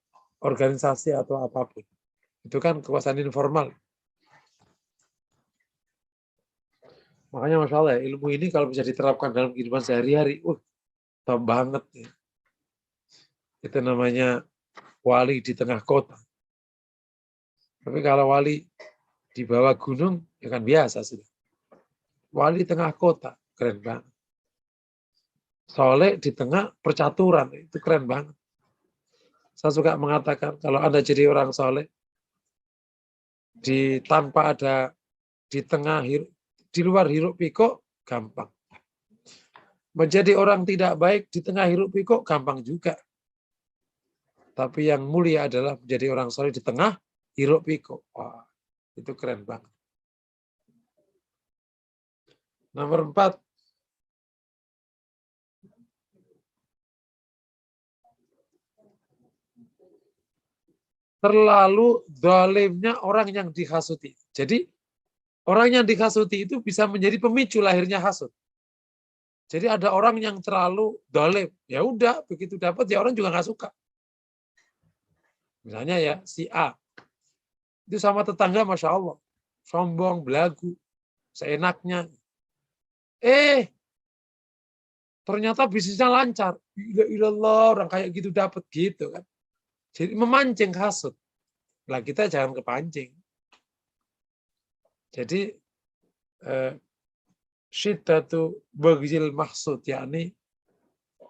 organisasi atau apapun. Itu kan kekuasaan informal. Makanya Masya Allah, ilmu ini kalau bisa diterapkan dalam kehidupan sehari-hari, top banget. Ya. Itu namanya wali di tengah kota. Tapi kalau wali di bawah gunung, ya kan biasa sudah. Wali di tengah kota, keren banget. Soleh di tengah percaturan, itu keren banget. Saya suka mengatakan, kalau Anda jadi orang soleh, tanpa ada di tengah, di luar hiruk pikuk, gampang. Menjadi orang tidak baik di tengah hiruk pikuk, gampang juga. Tapi yang mulia adalah menjadi orang soleh di tengah hiruk pikuk. Wah, itu keren banget. Nomor 4, terlalu zalimnya orang yang dihasuti. Jadi orang yang dihasuti itu bisa menjadi pemicu lahirnya hasut. Jadi ada orang yang terlalu zalim, ya udah begitu dapat ya orang juga nggak suka. Misalnya ya si A itu sama tetangga Masya Allah sombong, belagu, seenaknya. Ternyata bisnisnya lancar. Ilallah, orang kayak gitu dapat gitu kan. Jadi memancing hasut. Lah kita jangan kepancing. Jadi syiddatu baghil mahsud, yakni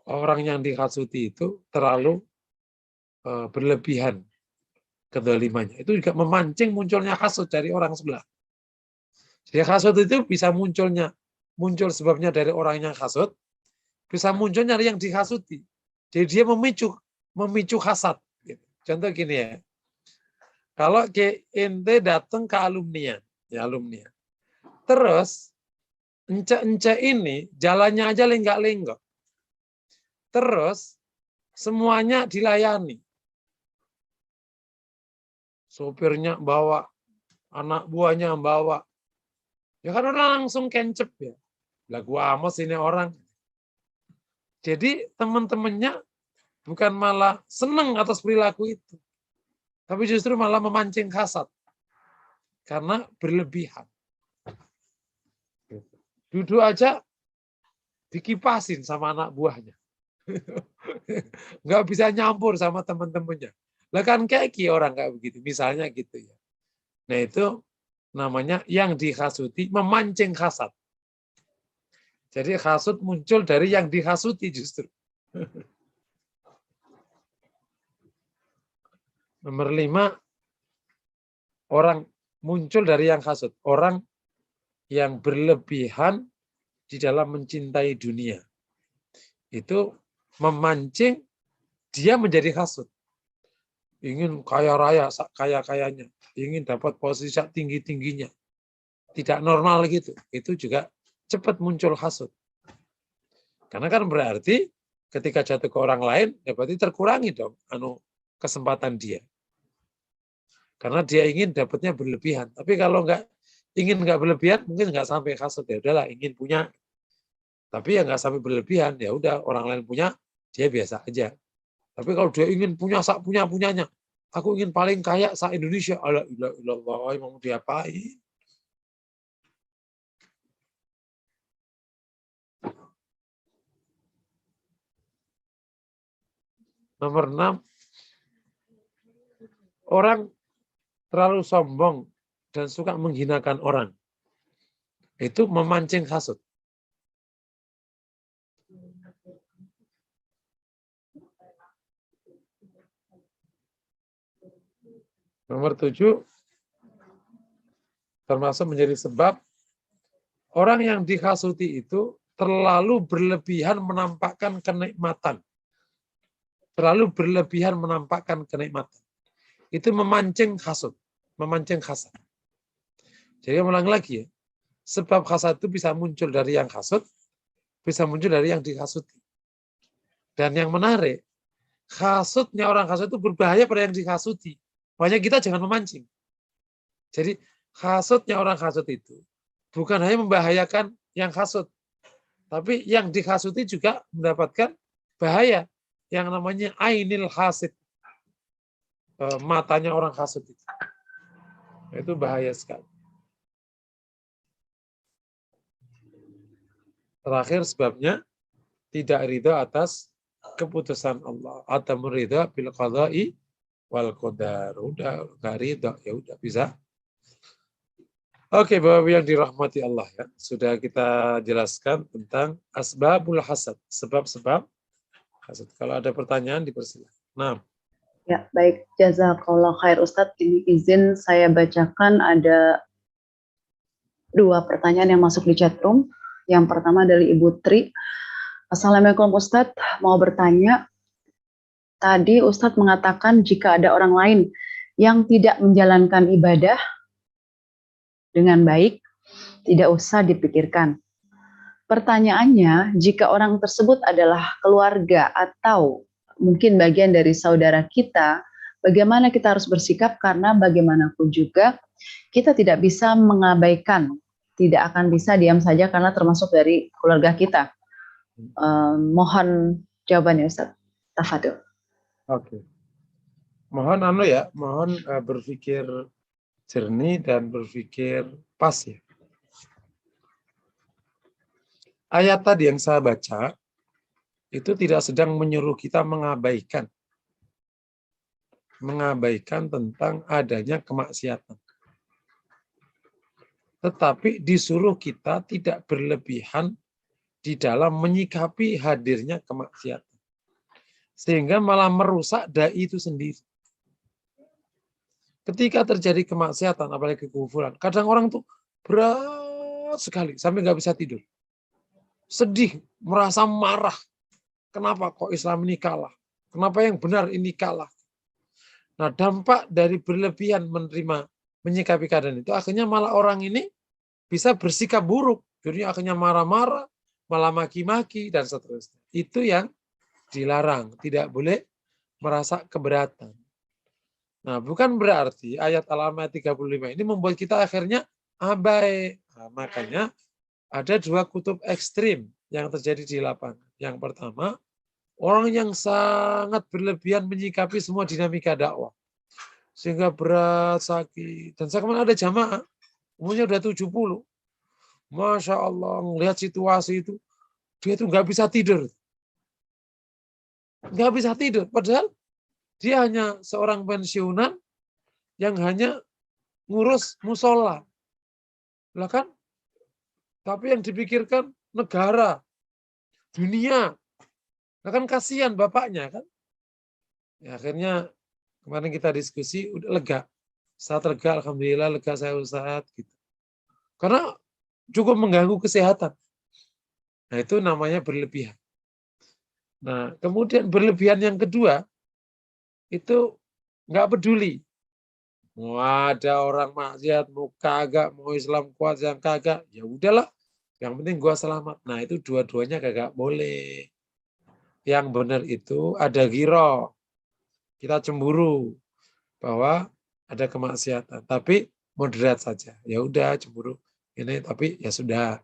orang yang dihasuti itu terlalu berlebihan kedolimannya. Itu juga memancing munculnya hasut dari orang sebelah. Jadi hasut itu bisa muncul sebabnya dari orang yang hasut, bisa muncul dari yang dihasuti. Jadi dia memicu hasad. Gitu. Contoh gini ya, kalau ente datang ke alumni, terus ence ini jalannya aja lenggak-lenggok, terus semuanya dilayani, sopirnya bawa, anak buahnya bawa, ya kan orang langsung kencep ya, lah gua amos ini orang. Jadi teman-temannya bukan malah senang atas perilaku itu, tapi justru malah memancing hasad karena berlebihan. Duduk aja dikipasin sama anak buahnya, nggak bisa nyampur sama teman-temannya. Lah kan kayak orang kayak begitu, misalnya gitu ya. Nah itu namanya yang dihasuti memancing hasad. Jadi hasud muncul dari yang dihasuti justru. Nomor 5, orang muncul dari yang hasud. Orang yang berlebihan di dalam mencintai dunia. Itu memancing dia menjadi hasud. Ingin kaya raya, kaya-kayanya. Ingin dapat posisi tinggi-tingginya. Tidak normal gitu. Itu juga cepat muncul hasud. Karena kan berarti ketika jatuh ke orang lain, ya berarti terkurangi dong kesempatan dia. Karena dia ingin dapatnya berlebihan. Tapi kalau nggak berlebihan, mungkin nggak sampai hasud, ya udahlah ingin punya. Tapi ya nggak sampai berlebihan, ya udah orang lain punya, dia biasa aja. Tapi kalau dia ingin punya punyanya, aku ingin paling kaya sa Indonesia, ala ilah mau diapain? Nomor 6, orang terlalu sombong dan suka menghinakan orang. Itu memancing hasud. Nomor 7, termasuk menjadi sebab orang yang dihasuti itu terlalu berlebihan menampakkan kenikmatan. Terlalu berlebihan menampakkan kenikmatan. Itu memancing hasud, memancing hasad. Jadi ulang lagi ya, sebab hasad itu bisa muncul dari yang hasud, bisa muncul dari yang dihasuti. Dan yang menarik, hasudnya orang hasud itu berbahaya pada yang dihasuti. Makanya kita jangan memancing. Jadi hasudnya orang hasud itu bukan hanya membahayakan yang hasud, tapi yang dihasuti juga mendapatkan bahaya yang namanya ainil hasid, matanya orang hasud itu. Itu bahaya sekali. Terakhir sebabnya tidak ridha atas keputusan Allah atau meridha bil qada'i wal qadar. Udah enggak ridha, ya udah bisa. Oke, Bapak yang dirahmati Allah ya. Sudah kita jelaskan tentang asbabul hasad, sebab-sebab hasad. Kalau ada pertanyaan dipersilakan. Nah, ya baik, jazakallah khair Ustadz. Ini izin saya bacakan ada 2 pertanyaan yang masuk di chat room. Yang pertama dari Ibu Tri. Assalamualaikum Ustadz, mau bertanya. Tadi Ustadz mengatakan jika ada orang lain yang tidak menjalankan ibadah dengan baik, tidak usah dipikirkan. Pertanyaannya, jika orang tersebut adalah keluarga atau mungkin bagian dari saudara kita, bagaimana kita harus bersikap? Karena bagaimanapun juga kita tidak bisa mengabaikan, tidak akan bisa diam saja karena termasuk dari keluarga kita. Mohon jawabannya Ustaz. Tafadhol. Oke. Mohon mohon berpikir jernih dan berpikir pas ya. Ayat tadi yang saya baca itu tidak sedang menyuruh kita mengabaikan tentang adanya kemaksiatan. Tetapi disuruh kita tidak berlebihan di dalam menyikapi hadirnya kemaksiatan. Sehingga malah merusak dai itu sendiri. Ketika terjadi kemaksiatan, apalagi kekufuran, kadang orang tuh berat sekali sampai nggak bisa tidur. Sedih, merasa marah. Kenapa kok Islam ini kalah? Kenapa yang benar ini kalah? Nah, dampak dari berlebihan menyikapi keadaan itu, akhirnya malah orang ini bisa bersikap buruk. Jadi akhirnya marah-marah, malah maki-maki, dan seterusnya. Itu yang dilarang. Tidak boleh merasa keberatan. Nah, bukan berarti ayat Al-An'am 35 ini membuat kita akhirnya abai. Nah, makanya ada 2 kutub ekstrim yang terjadi di lapangan. Yang pertama, orang yang sangat berlebihan menyikapi semua dinamika dakwah. Sehingga berat, sakit. Dan saya kemarin ada jamaah, umurnya udah 70. Masya Allah, melihat situasi itu, dia itu nggak bisa tidur. Nggak bisa tidur. Padahal dia hanya seorang pensiunan yang hanya ngurus musola. Lah kan? Tapi yang dipikirkan negara, dunia. Lah kan kasihan bapaknya kan? Ya, akhirnya kemarin kita diskusi, udah lega. Saat lega, alhamdulillah lega saya Ustaz. Gitu. Karena cukup mengganggu kesehatan. Nah, itu namanya berlebihan. Nah, kemudian berlebihan yang kedua, itu nggak peduli. Mau ada orang maksiat, mau kagak, mau Islam kuat, yang kagak, ya udahlah. Yang penting gua selamat. Nah, itu dua-duanya kagak boleh. Yang benar itu ada ghiro. Kita cemburu bahwa ada kemaksiatan, tapi moderat saja. Ya udah cemburu ini, tapi ya sudah.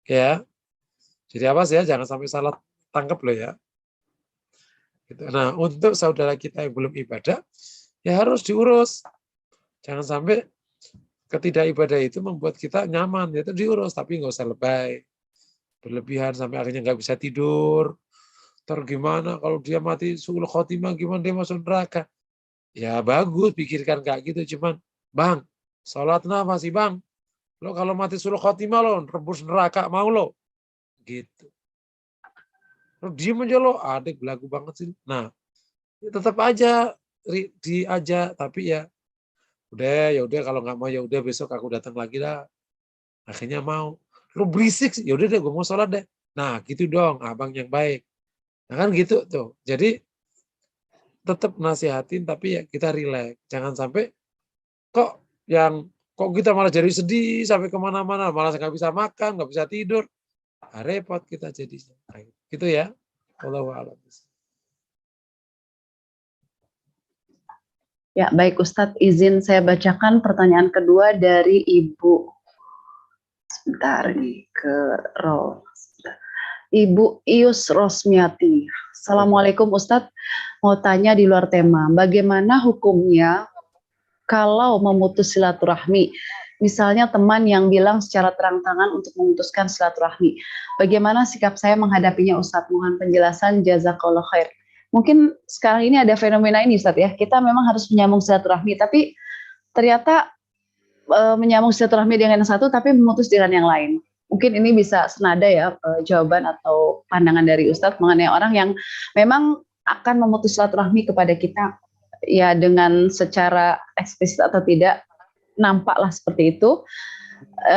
Ya. Jadi apa sih ya, jangan sampai salah tangkap loh ya. Nah, untuk saudara kita yang belum ibadah, ya harus diurus. Jangan sampai ketidakibadah itu membuat kita nyaman, itu diurus, tapi nggak usah lebay. Berlebihan sampai akhirnya nggak bisa tidur. Gimana kalau dia mati suul khotimah, gimana dia masuk neraka? Ya bagus pikirkan kayak gitu, cuman bang, sholatnya masih bang, lo kalau mati suul khotimah lo rebus neraka mau lo, gitu. Lo diem aja lo, adik belagu banget sih. Nah, ya tetap aja diajak, tapi ya udah kalau nggak mau ya udah besok aku datang lagi lah. Akhirnya mau. Lo berisik sih, ya udah deh gue mau sholat deh. Nah gitu dong, abang yang baik. Nah kan gitu tuh. Jadi tetap nasihatin tapi ya kita relax. Jangan sampai kok kita malah jadi sedih sampai kemana-mana, malah nggak bisa makan, nggak bisa tidur. Nah, repot kita jadinya. Nah, gitu ya. Wallahu a'lam. Ya, baik Ustadz, izin saya bacakan pertanyaan kedua dari Ibu. Sebentar nih Ibu Ius Rosmiati. Assalamualaikum Ustadz, mau tanya di luar tema, bagaimana hukumnya kalau memutus silaturahmi? Misalnya teman yang bilang secara terang-terangan untuk memutuskan silaturahmi. Bagaimana sikap saya menghadapinya Ustadz? Mohon penjelasan, jazakallah khair. Mungkin sekarang ini ada fenomena ini Ustadz ya, kita memang harus menyambung silaturahmi, tapi ternyata menyambung silaturahmi dengan yang satu, tapi memutus dengan yang lain. Mungkin ini bisa senada ya jawaban atau pandangan dari Ustadz mengenai orang yang memang akan memutus silaturahmi kepada kita, ya dengan secara eksplisit atau tidak, nampaklah seperti itu.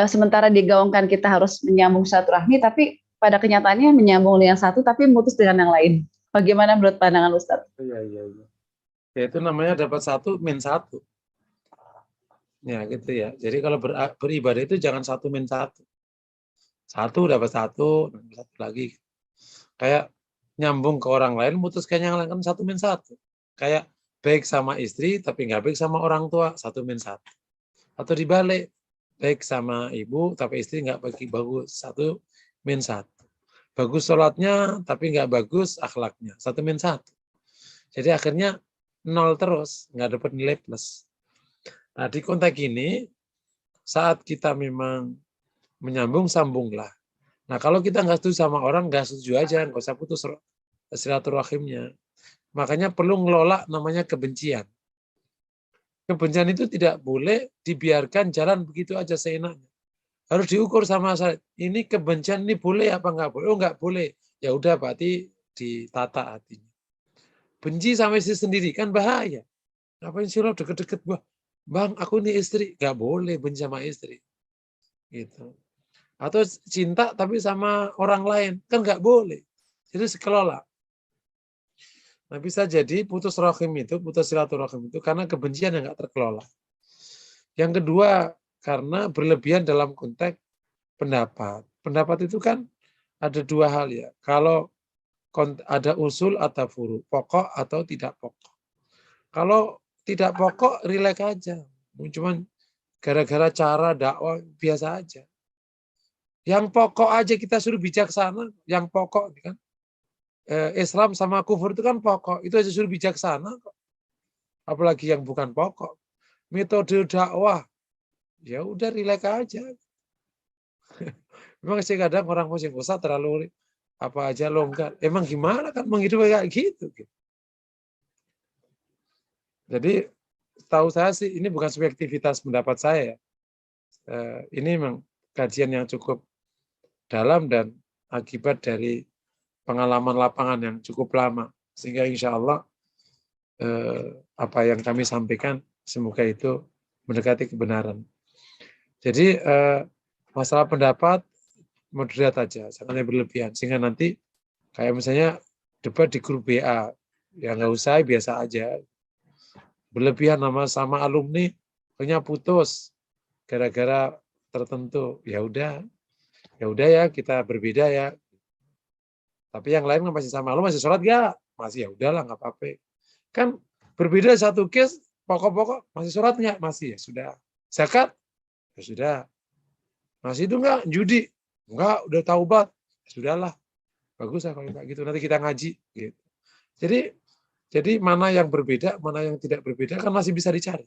Sementara digaungkan kita harus menyambung silaturahmi, tapi pada kenyataannya menyambung dengan satu, tapi memutus dengan yang lain. Bagaimana menurut pandangan Ustadz? Iya. Ya itu namanya dapat satu min satu. Ya gitu ya. Jadi kalau beribadah itu jangan satu min satu. Satu dapat satu lagi. Kayak nyambung ke orang lain, mutuskan yang lain kan satu min satu. Kayak baik sama istri tapi nggak baik sama orang tua, satu min satu. Atau dibalik, baik sama ibu tapi istri nggak bagus, satu min satu. Bagus sholatnya tapi nggak bagus akhlaknya, satu min satu. Jadi akhirnya nol terus, nggak dapat nilai plus. Nah di konteks ini, saat kita memang menyambung, sambunglah. Nah kalau kita nggak setuju sama orang, nggak setuju aja, nggak usah putus silaturahimnya. Makanya perlu ngelola namanya kebencian. Kebencian itu tidak boleh dibiarkan jalan begitu aja seenaknya. Harus diukur sama saya. Ini kebencian ini boleh apa nggak boleh? Oh nggak boleh. Ya udah berarti ditata hatinya. Benci sama istri sendiri kan bahaya. Ngapain sih lo deket-deket gua? Bang, aku ini istri. Nggak boleh benci sama istri. Gitu. Atau cinta tapi sama orang lain. Kan nggak boleh. Jadi sekelola. Nah bisa jadi putus silaturahim itu karena kebencian yang nggak terkelola. Yang kedua, karena berlebihan dalam konteks pendapat. Pendapat itu kan ada dua hal ya. Kalau ada usul atau furu, pokok atau tidak pokok. Kalau tidak pokok, rileks aja. Cuman gara-gara cara dakwah biasa aja. Yang pokok aja kita suruh bijaksana, yang pokok kan. Islam sama kufur itu kan pokok, itu aja suruh bijaksana kok. Apalagi yang bukan pokok. Metode dakwah, ya udah rileks aja. Memang sih kadang orang muslim besar terlalu apa aja longgar. Emang gimana kan menghidup kayak gitu. Jadi tahu saya sih ini bukan subjektivitas pendapat saya. Ini memang kajian yang cukup dalam dan akibat dari pengalaman lapangan yang cukup lama. Sehingga insya Allah apa yang kami sampaikan semoga itu mendekati kebenaran. Jadi masalah pendapat moderat aja, jangan berlebihan. Sehingga nanti kayak misalnya debat di grup BA, ya nggak usah, biasa aja. Berlebihan sama alumni, punya putus gara-gara tertentu. Ya udah ya kita berbeda ya. Tapi yang lain kan masih sama, lo masih sholat gak? Masih, ya udahlah nggak apa-apa. Kan berbeda satu case, pokok-pokok masih sholat nggak? Masih, ya sudah. Zakat? Ya sudah. Masih itu nggak? Judi? Enggak, udah taubat. Ya sudahlah. Bagus lah kalau kayak gitu. Nanti kita ngaji. Gitu. Jadi mana yang berbeda, mana yang tidak berbeda kan masih bisa dicari.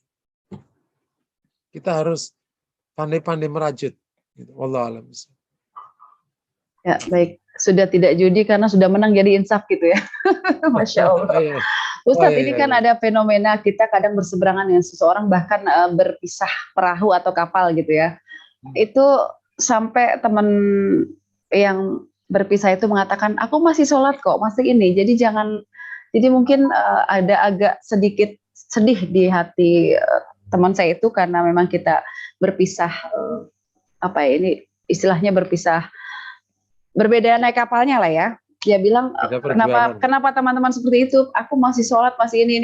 Kita harus pandai-pandai merajut. Gitu. Wallahu a'lam. Ya, baik. sudah tidak judi karena sudah menang jadi insaf gitu ya. Masya Allah. Ustadz, ini kan ada fenomena kita kadang berseberangan dengan seseorang, bahkan berpisah perahu atau kapal gitu ya. Itu sampai teman yang berpisah itu mengatakan, aku masih sholat kok, masih ini. Jadi mungkin ada agak sedikit sedih di hati teman saya itu karena memang kita berpisah, istilahnya berpisah, berbeda naik kapalnya lah ya. Dia bilang, kenapa teman-teman seperti itu? Aku masih sholat, masih ini.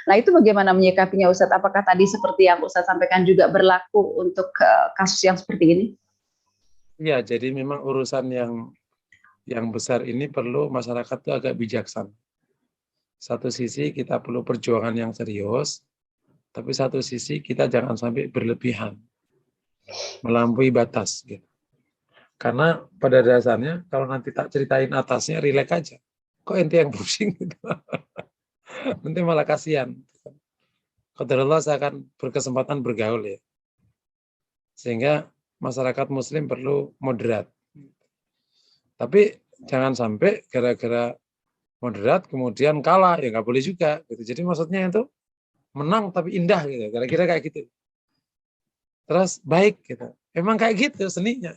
Nah, itu bagaimana menyikapinya Ustadz? Apakah tadi seperti yang Ustadz sampaikan juga berlaku untuk kasus yang seperti ini? Ya, jadi memang urusan yang besar ini perlu masyarakat itu agak bijaksana. Satu sisi kita perlu perjuangan yang serius, tapi satu sisi kita jangan sampai berlebihan, melampaui batas. Gitu. Karena pada dasarnya kalau nanti tak ceritain atasnya, rileks aja. Kok ente yang pusing? Gitu. Nanti malah kasihan. Qadarullah saya akan berkesempatan bergaul ya. Sehingga masyarakat muslim perlu moderat. Tapi jangan sampai gara-gara moderat kemudian kalah, ya nggak boleh juga. Gitu. Jadi maksudnya itu menang tapi indah gitu. Kira-kira kayak gitu. Terus baik gitu. Emang kayak gitu seninya.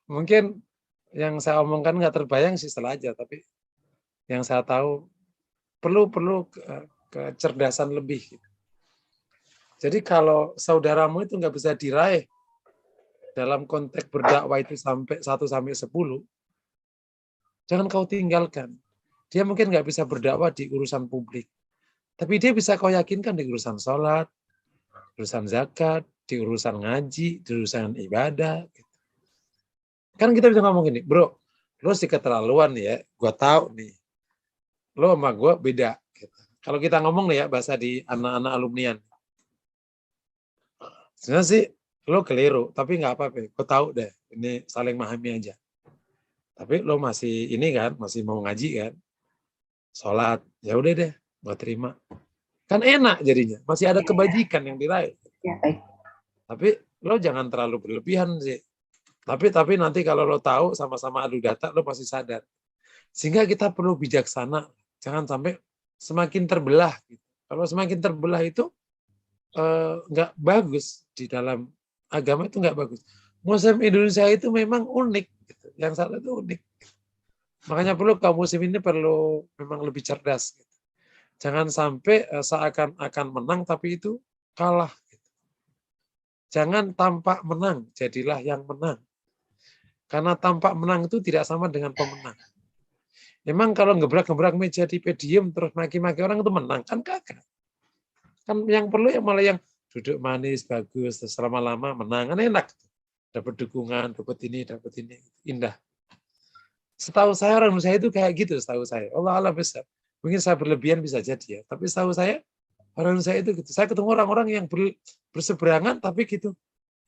Mungkin yang saya omongkan nggak terbayang sih setelah aja, tapi yang saya tahu perlu kecerdasan lebih. Gitu. Jadi kalau saudaramu itu nggak bisa diraih dalam konteks berdakwah itu sampai 1-10, jangan kau tinggalkan. Dia mungkin nggak bisa berdakwah di urusan publik, tapi dia bisa kau yakinkan di urusan sholat, urusan zakat, di urusan ngaji, di urusan ibadah. Gitu. Kan kita bisa ngomong gini, bro, lo sih keterlaluan ya, gue tahu nih, lo sama gue beda. Gitu. Kalau kita ngomong nih ya, bahasa di anak-anak alumnian, sebenarnya sih lo keliru, tapi nggak apa-apa, gue tahu deh, ini saling memahami aja. Tapi lo masih ini kan, masih mau ngaji kan, sholat, ya udah deh, gue terima. Kan enak jadinya, masih ada kebajikan yang diraih. Ya, baik. Tapi lo jangan terlalu berlebihan sih. Tapi nanti kalau lo tahu sama-sama adu data, lo pasti sadar. Sehingga kita perlu bijaksana, jangan sampai semakin terbelah. Gitu. Kalau semakin terbelah itu nggak bagus di dalam agama, itu nggak bagus. Muslim Indonesia itu memang unik, gitu. Yang salah itu unik. Makanya perlu kaum muslim ini perlu memang lebih cerdas. Gitu. Jangan sampai seakan-akan menang tapi itu kalah. Gitu. Jangan tampak menang, jadilah yang menang. Karena tampak menang itu tidak sama dengan pemenang. Memang kalau gebrak-gebrak meja di podium terus maki-maki orang itu menang, kan kagak. Kan yang perlu yang malah yang duduk manis, bagus, terus lama-lama menang, kan enak. Dapat dukungan, dapat ini, indah. Setahu saya orang Indonesia itu kayak gitu, setahu saya. Allah besar. Mungkin saya berlebihan bisa jadi ya, tapi setahu saya orang Indonesia itu gitu. Saya ketemu orang-orang yang berseberangan tapi gitu.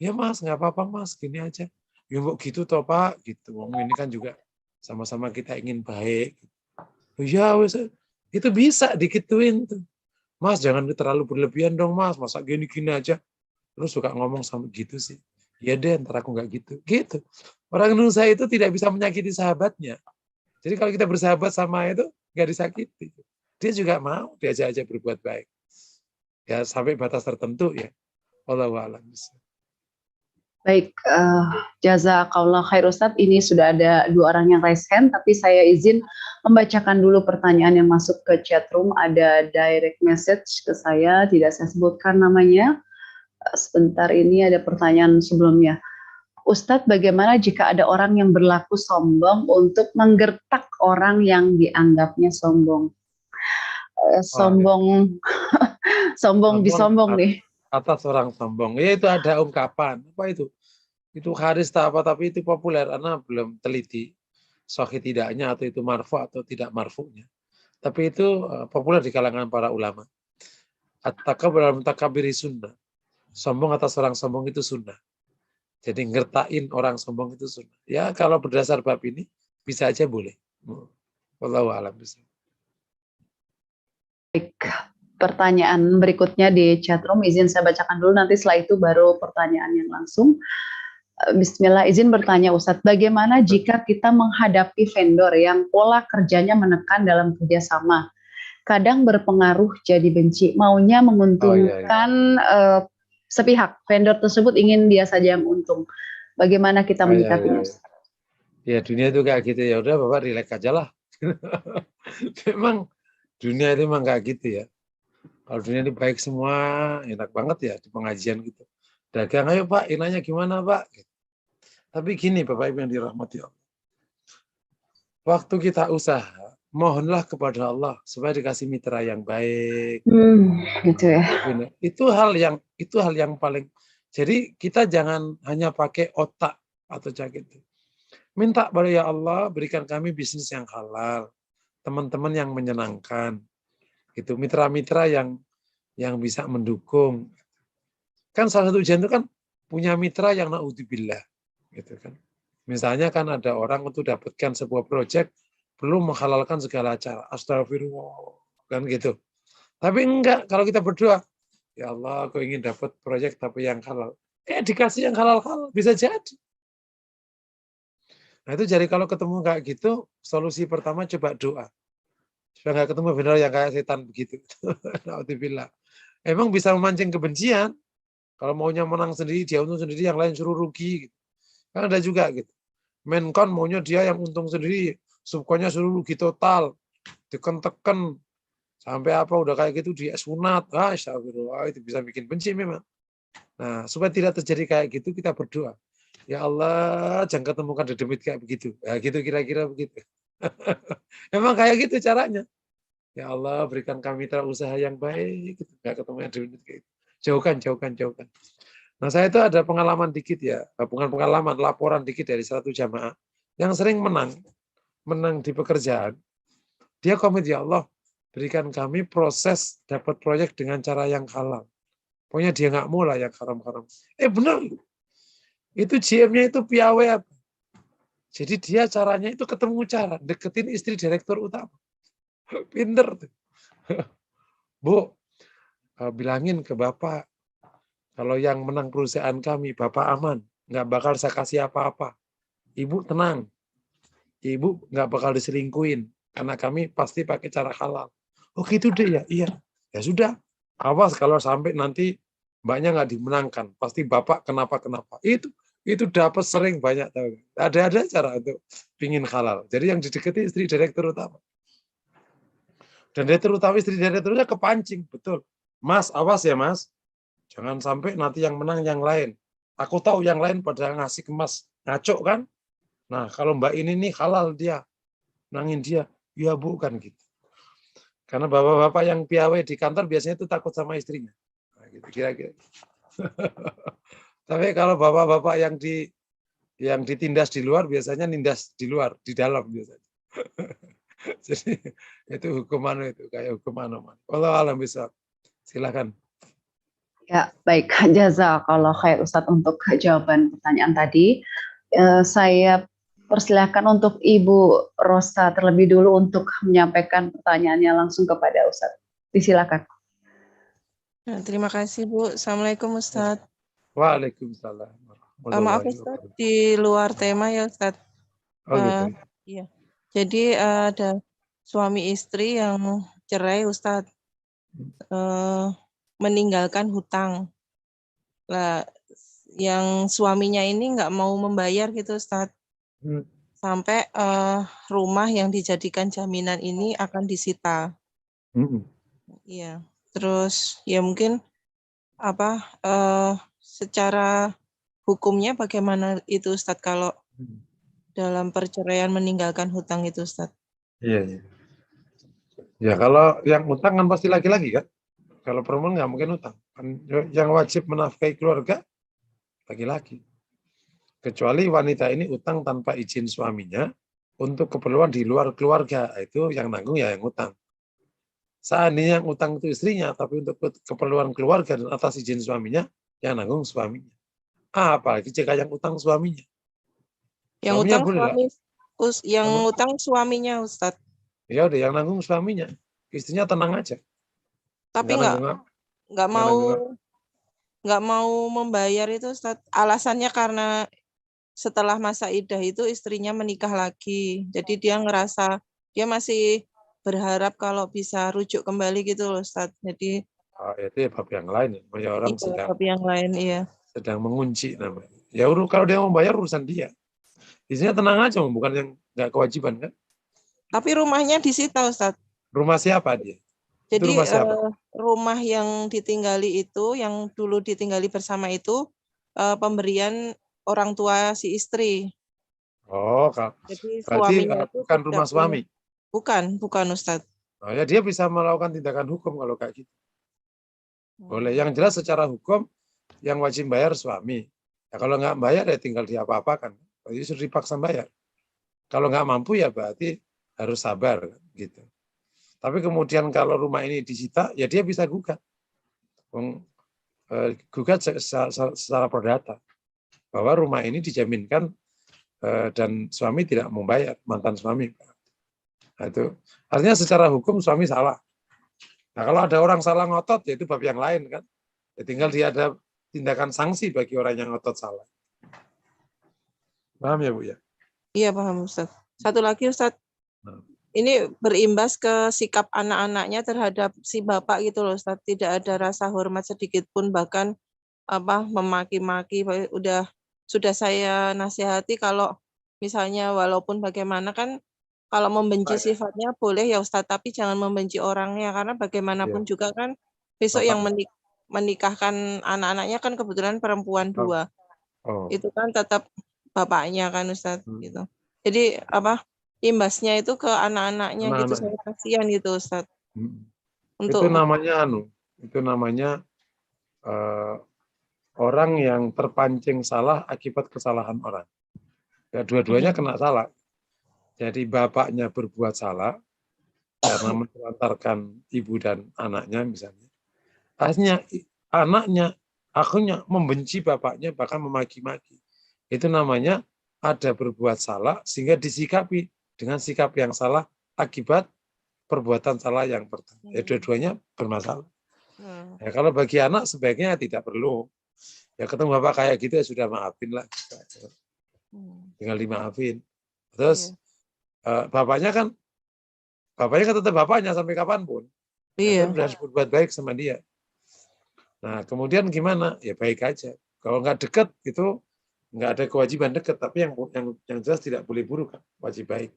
Ya mas, nggak apa-apa mas, gini aja. Ya kok gitu toh Pak, gitu. Ini kan juga sama-sama kita ingin baik. Ya wes, itu bisa dikituin tuh. Mas jangan terlalu berlebihan dong mas, masa gini-gini aja. Terus suka ngomong sama gitu sih. Ya deh, ntar aku nggak gitu. Gitu. Orang Indonesia itu tidak bisa menyakiti sahabatnya. Jadi kalau kita bersahabat sama itu, nggak disakiti. Dia juga mau diajak-ajak berbuat baik. Ya sampai batas tertentu ya. Wallahu a'lam. Baik, jazakallah khair Ustadz. Ini sudah ada 2 orang yang raise hand, tapi saya izin membacakan dulu pertanyaan yang masuk ke chat room. Ada direct message ke saya, tidak saya sebutkan namanya. Sebentar, ini ada pertanyaan sebelumnya. Ustadz, bagaimana jika ada orang yang berlaku sombong untuk menggertak orang yang dianggapnya sombong? Sombong disombong nih. Atas orang sombong, ya itu ada ungkapan apa itu hadis apa, tapi itu populer karena belum teliti sahih tidaknya atau itu marfu atau tidak marfunya, tapi itu populer di kalangan para ulama. At-takabur dalam takabiri sunnah, sombong atas orang sombong itu sunnah, jadi ngertain orang sombong itu sunnah. Ya kalau berdasar bab ini bisa aja boleh. Wallahu a'lam bishawab. Baik. Pertanyaan berikutnya di chatroom, izin saya bacakan dulu, nanti setelah itu baru pertanyaan yang langsung. Bismillah, izin bertanya Ustadz, bagaimana jika kita menghadapi vendor yang pola kerjanya menekan dalam kerjasama? Kadang berpengaruh jadi benci, maunya Oh iya, iya. menguntungkan sepihak, vendor tersebut ingin dia saja yang untung. Bagaimana kita Oh iya, iya, menyikapinya, iya. Ustadz? Ya dunia itu kayak gitu, ya udah Bapak rileks aja lah. Memang dunia itu memang kayak gitu ya. Kalau dunia ini baik semua, enak banget ya di pengajian gitu. Dagang, ayo Pak, inanya gimana Pak? Tapi gini Bapak Ibu yang dirahmati Allah. Waktu kita usaha, mohonlah kepada Allah supaya dikasih mitra yang baik. Gitu ya. Benar. Itu hal yang paling. Jadi kita jangan hanya pakai otak atau gitu. Minta pada ya Allah berikan kami bisnis yang halal, teman-teman yang menyenangkan, itu mitra-mitra yang bisa mendukung. Kan salah satu ujian itu kan punya mitra yang naudzubillah, gitu kan. Misalnya kan ada orang untuk dapatkan sebuah proyek belum menghalalkan segala cara, astagfirullah, kan gitu. Tapi enggak, kalau kita berdoa, ya Allah, aku ingin dapat proyek tapi yang halal. Dikasih yang halal-halal, bisa jadi. Nah itu jadi kalau ketemu kayak gitu, solusi pertama coba doa. Supaya nggak ketemu benar yang kayak setan begitu. Alhamdulillah. Emang bisa memancing kebencian. Kalau maunya menang sendiri, dia untung sendiri, yang lain suruh rugi. Gitu. Kan ada juga gitu. Menkon maunya dia yang untung sendiri, subkonnya suruh rugi total. Teken-teken. Sampai apa, udah kayak gitu dia sunat. Astagfirullah, itu bisa bikin benci memang. Nah, supaya tidak terjadi kayak gitu, kita berdoa. Ya Allah, jangan ketemukan dedemit kayak begitu. Ya, gitu kira-kira begitu. Emang kayak gitu caranya. Ya Allah, berikan kami mitra usaha yang baik. Nggak ketemu yang dedemit kayak gitu. Jauhkan, jauhkan, jauhkan. Nah, saya itu ada pengalaman dikit ya. Bukan pengalaman, laporan dikit dari satu jamaah. Yang sering menang di pekerjaan. Dia komit, ya Allah, berikan kami proses dapat proyek dengan cara yang halal. Pokoknya dia nggak mau lah yang haram-haram. Benar. Itu GM-nya itu piawai apa? Jadi dia caranya itu ketemu cara. Deketin istri direktur utama. Pinter tuh. Bu, bilangin ke Bapak, kalau yang menang perusahaan kami, Bapak aman. Nggak bakal saya kasih apa-apa. Ibu tenang. Ibu nggak bakal diselingkuin. Karena kami pasti pakai cara halal. Oh gitu deh ya? Iya. Ya sudah. Awas kalau sampai nanti mbaknya nggak dimenangkan. Pasti Bapak kenapa-kenapa. Itu dapat sering banyak tahu. Ada cara untuk pingin halal. Jadi yang didekati istri direktur utama. Dan direktur utama, istri direkturnya kepancing. Betul. Mas, awas ya mas. Jangan sampai nanti yang menang yang lain. Aku tahu yang lain pada ngasih ke mas. Ngaco kan? Nah, kalau mbak ini nih halal dia. Nangin dia. Ya bukan gitu. Karena bapak-bapak yang piawai di kantor biasanya itu takut sama istrinya. Nah, gitu kira-kira. Tapi kalau bapak-bapak yang ditindas di luar biasanya nindas di luar, di dalam biasanya. Jadi itu hukuman itu kayak hukuman. Allah alam bisa. Silakan. Ya, baik. Jazakallah khair Ustadz untuk jawaban pertanyaan tadi. Saya persilakan untuk Ibu Rosa terlebih dulu untuk menyampaikan pertanyaannya langsung kepada Ustadz. Disilakan. Nah, terima kasih Bu. Assalamualaikum Ustadz. Waalaikumsalam. Maaf Ustadz, di luar tema ya Ustadz. Oh gitu. Iya. Jadi ada suami istri yang cerai Ustadz, meninggalkan hutang. Lah, yang suaminya ini nggak mau membayar gitu Ustadz. Sampai rumah yang dijadikan jaminan ini akan disita. Iya. Terus ya mungkin secara hukumnya bagaimana itu Ustadz kalau dalam perceraian meninggalkan hutang itu Ustadz? Iya. Ya kalau yang utang kan pasti laki-laki kan. Kalau perempuan nggak mungkin utang. Yang wajib menafkahi keluarga laki-laki. Kecuali wanita ini utang tanpa izin suaminya untuk keperluan di luar keluarga. Itu yang nanggung ya yang utang. Seandainya yang utang itu istrinya, tapi untuk keperluan keluarga dan atas izin suaminya, yang nanggung suaminya. Apalagi jika yang utang suaminya. Yang Suaminya utang boleh lah. utang suaminya Ustadz. Ya udah yang nanggung suaminya. Istrinya tenang aja. Tapi nggak mau membayar itu Ustadz. Alasannya karena setelah masa iddah itu istrinya menikah lagi. Jadi dia ngerasa dia masih berharap kalau bisa rujuk kembali gitu loh, Ustaz. Jadi itu ya bab yang lain. Banyak orang iya, tapi yang lain iya. sedang mengunci namanya. Ya kalau dia mau bayar urusan dia. Isinya tenang aja, bukan yang nggak kewajiban kan. Tapi rumahnya disita, Ustaz. Rumah siapa dia? Jadi rumah siapa? Rumah yang ditinggali itu, yang dulu ditinggali bersama itu pemberian orang tua si istri. Oh, Jadi berarti suaminya itu bukan rumah suami. Bukan Ustadz. Oh, ya dia bisa melakukan tindakan hukum kalau kayak gitu. Boleh. Yang jelas secara hukum yang wajib bayar suami. Ya, kalau nggak bayar ya tinggal diapa-apakan. Jadi sudah dipaksa bayar. Kalau nggak mampu ya berarti harus sabar gitu. Tapi kemudian kalau rumah ini disita, ya dia bisa gugat. Gugat secara perdata bahwa rumah ini dijaminkan dan suami tidak membayar, mantan suami. Nah, itu artinya secara hukum suami salah. Nah, kalau ada orang salah ngotot, ya itu bab yang lain kan. Ya, tinggal dia ada tindakan sanksi bagi orang yang ngotot salah. Paham ya Bu ya? Iya paham Ustaz. Satu lagi Ustaz. Ini berimbas ke sikap anak-anaknya terhadap si bapak gitu loh Ustaz. Tidak ada rasa hormat sedikit pun, bahkan memaki-maki. Sudah saya nasihati kalau misalnya walaupun bagaimana kan, kalau membenci sifatnya boleh ya Ustaz, tapi jangan membenci orangnya, karena bagaimanapun juga kan besok yang menikahkan anak-anaknya kan kebetulan perempuan 2. Itu kan tetap bapaknya kan Ustaz gitu. Jadi imbasnya itu ke anak-anaknya gitu, saya kasihan gitu Ustaz. Itu namanya orang yang terpancing salah akibat kesalahan orang. Ya, dua-duanya kena salah. Jadi bapaknya berbuat salah karena menelantarkan ibu dan anaknya misalnya. Akhirnya anaknya akhirnya membenci bapaknya, bahkan memaki-maki. Itu namanya ada berbuat salah sehingga disikapi dengan sikap yang salah akibat perbuatan salah yang pertama. Ya, dua-duanya bermasalah. Ya, kalau bagi anak sebaiknya tidak perlu. Ya ketemu bapak kayak gitu ya sudah maafin lah. Tinggal dimaafin. Terus bapaknya kan tetap bapaknya sampai kapanpun. Ya, harus berbuat baik sama dia. Nah kemudian gimana? Ya baik aja. Kalau nggak dekat itu nggak ada kewajiban dekat, tapi yang jelas tidak boleh buruk kan, wajib baik.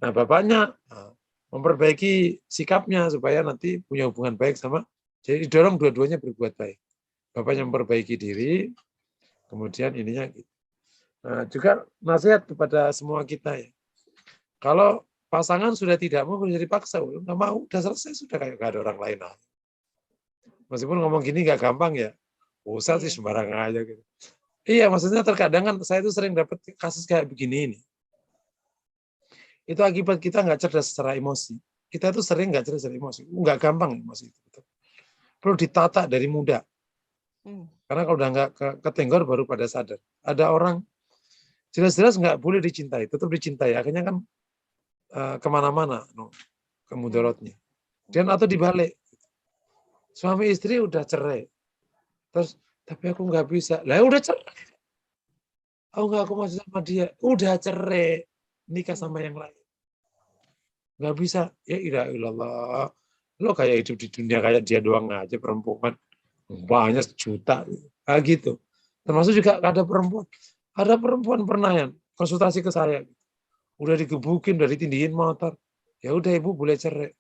Nah bapaknya memperbaiki sikapnya supaya nanti punya hubungan baik sama. Jadi didorong dua-duanya berbuat baik. Bapaknya memperbaiki diri, kemudian ininya gitu. Nah, juga nasihat kepada semua kita ya. Kalau pasangan sudah tidak mau, jadi paksa, nggak mau, udah selesai, sudah kayak gak ada orang lain. Meskipun ngomong gini nggak gampang ya, usah sih sembarangan aja gitu. Iya, maksudnya terkadang kan saya itu sering dapat kasus kayak begini ini. Itu akibat kita nggak cerdas secara emosi. Kita itu sering nggak cerdas secara emosi, nggak gampang emosi itu. Perlu ditata dari muda. Karena kalau udah nggak ketenggor baru pada sadar. Ada orang jelas-jelas nggak boleh dicintai, tetap dicintai. Akhirnya kan kemana-mana kemudorotnya. Dan atau dibalik, suami istri udah cerai, terus tapi aku nggak bisa, lah udah cerai. Aku masih sama dia, udah cerai, nikah sama yang lain. Nggak bisa, ya ilah, lo kayak hidup di dunia kayak dia doang aja perempuan, banyak juta, gitu. Termasuk juga ada perempuan pernah yang konsultasi ke saya. Udah digebukin, udah ditindihin motor. Ya udah ibu boleh cerai.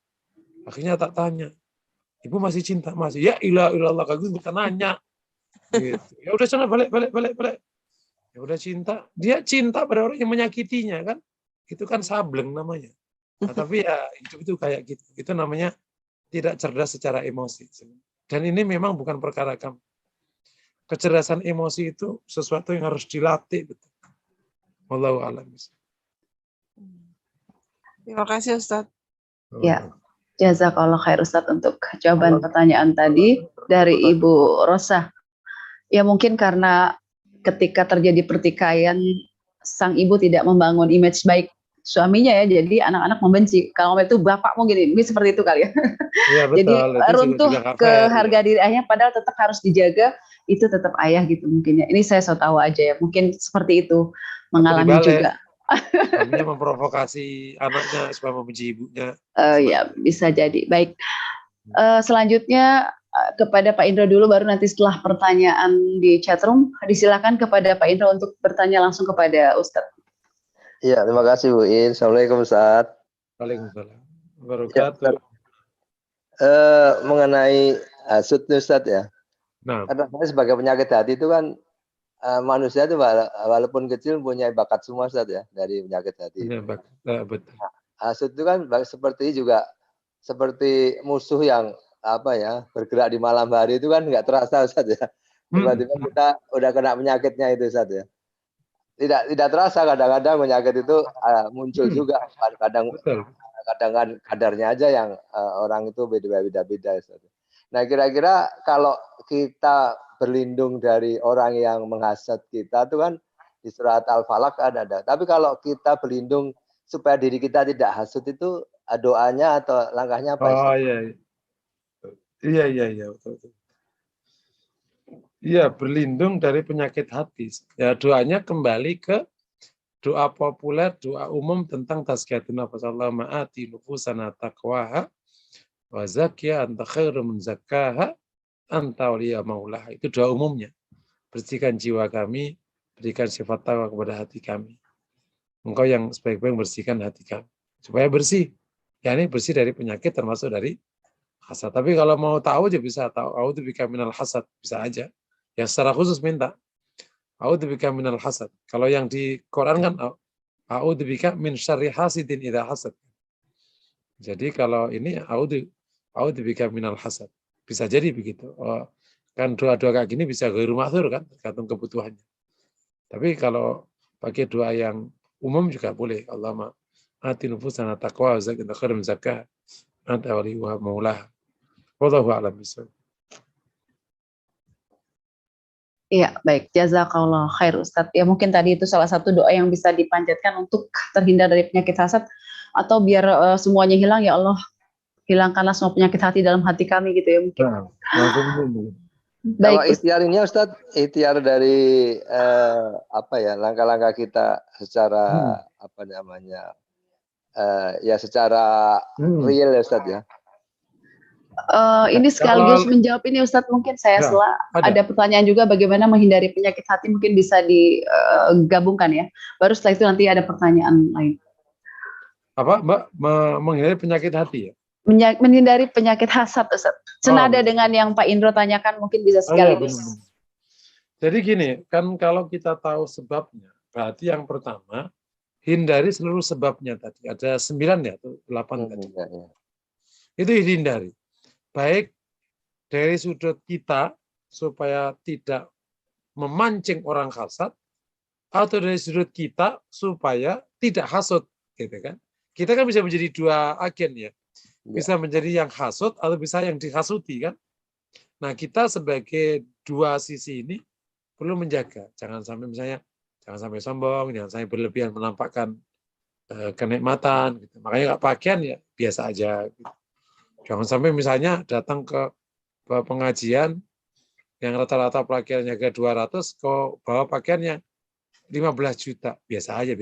Akhirnya tak tanya, ibu masih cinta? Masih. Ya ilah, kagak bukan nanya. Gitu. Ya udah sana balik. Ya udah cinta. Dia cinta pada orang yang menyakitinya kan. Itu kan sableng namanya. Nah, tapi ya hidup itu kayak gitu. Itu namanya tidak cerdas secara emosi. Dan ini memang bukan perkara kamu. Kecerdasan emosi itu sesuatu yang harus dilatih. Betul. Wallahu a'lam. Terima kasih Ustaz. Ya, jazakallah khair Ustaz untuk jawaban pertanyaan tadi dari Ibu Rosa. Ya mungkin karena ketika terjadi pertikaian sang ibu tidak membangun image baik suaminya ya, jadi anak-anak membenci. Kalau itu bapakmu gini, mungkin seperti itu kali ya. Ya betul. Jadi runtuh ke harga diri ayahnya, padahal tetap harus dijaga itu tetap ayah gitu mungkin ya. Ini saya so tahu aja ya, mungkin seperti itu mengalami dibalik, juga. suaminya memprovokasi anaknya supaya membenci ibunya. Ya bisa jadi. Baik. Selanjutnya kepada Pak Indro dulu, baru nanti setelah pertanyaan di chatroom disilakan kepada Pak Indro untuk bertanya langsung kepada Ustadz. Iya, terima kasih Bu In. Assalamualaikum Ustaz. Waalaikumsalam Ya, wabarakatuh. mengenai hasud nih Ustaz ya. Nah, Karena saya sebagai penyakit hati itu kan manusia itu walaupun kecil punya bakat semua Ustaz ya dari penyakit hati. betul. Hasud itu kan seperti juga seperti musuh yang apa ya bergerak di malam hari itu kan nggak terasa Ustaz ya. Tiba-tiba kita udah kena penyakitnya itu Ustaz ya. Tidak terasa kadang-kadang penyakit itu muncul juga kadang kan kadarnya aja yang orang itu beda-beda. Nah kira-kira kalau kita berlindung dari orang yang menghasad kita itu kan di surat Al-Falaq ada. Tapi kalau kita berlindung supaya diri kita tidak hasud itu doanya atau langkahnya apa? Oh iya betul. Iya, berlindung dari penyakit hati. Ya, doanya kembali ke doa populer, doa umum tentang tazkiyatun nafs. Allahumma ati nufusana taqwaha wa zakkiha anta khairu man zakkaha anta waliya maulaha. Itu doa umumnya. Bersihkan jiwa kami, berikan sifat taqwa kepada hati kami. Engkau yang sebaik-baik bersihkan hati kami. Supaya bersih. Ya ini bersih dari penyakit termasuk dari hasad. Tapi kalau mau tahu aja bisa tahu. A'udzubika minal hasad. Bisa aja. Ya secara khusus minta. A'udzubika minal hasad. Kalau yang di Quran kan a'udzubika min syarri hasidin idza hasad. Jadi kalau ini a'udzubika minal hasad. Bisa jadi begitu. Kan doa-doa kayak gini bisa ghairu ma'dzur kan, tergantung kebutuhannya. Tapi kalau pakai doa yang umum juga boleh. Allahumma ati nufusana taqwa wa zakkiha khairum zakah anta waliyuha maulaha. Wallahu a'lam bishawab. Iya, baik. Jazakallah khair Ustadz. Ya mungkin tadi itu salah satu doa yang bisa dipanjatkan untuk terhindar dari penyakit hasad, atau biar semuanya hilang, ya Allah hilangkanlah semua penyakit hati dalam hati kami gitu ya mungkin. Kalau ikhtiar ini Ustadz, ikhtiar dari apa ya langkah-langkah kita secara apa namanya ya secara real ya Ustadz ya. Ini sekaligus menjawab ini Ustadz, mungkin saya ada pertanyaan juga bagaimana menghindari penyakit hati, mungkin bisa digabungkan ya. Baru setelah itu nanti ada pertanyaan lain. Apa Mbak? Menghindari penyakit hati ya? Menghindari penyakit hasad Ustadz. Senada dengan yang Pak Indro tanyakan, mungkin bisa sekaligus. Jadi gini, kan kalau kita tahu sebabnya, berarti yang pertama hindari seluruh sebabnya tadi. Ada 9 ya, atau 8 tadi. Itu dihindari. Baik dari sudut kita supaya tidak memancing orang hasad, atau dari sudut kita supaya tidak hasud, gitu kan? Kita kan bisa menjadi dua agen ya, bisa menjadi yang hasud atau bisa yang dihasuti kan? Nah kita sebagai dua sisi ini perlu menjaga, jangan sampai misalnya jangan sampai sombong, jangan sampai berlebihan menampakkan kenikmatan, gitu. Makanya pakaian ya biasa aja. Gitu. Jangan sampai misalnya datang ke pengajian yang rata-rata pakaiannya ke 200, kok bawa pakaiannya 15 juta. Biasa aja.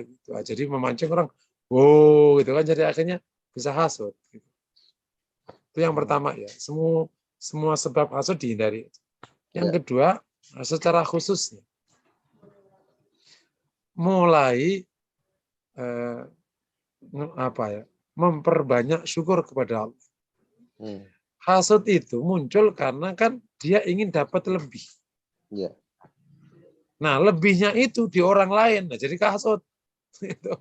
Gitu. Jadi memancing orang, wow, gitu kan. Jadi akhirnya bisa hasud. Gitu. Itu yang pertama ya. Semua sebab hasud dihindari. Yang kedua, secara khususnya, mulai memperbanyak syukur kepada Allah. Hasud itu muncul karena kan dia ingin dapat lebih. Nah, lebihnya itu di orang lain. Nah, jadi hasud. Gitu.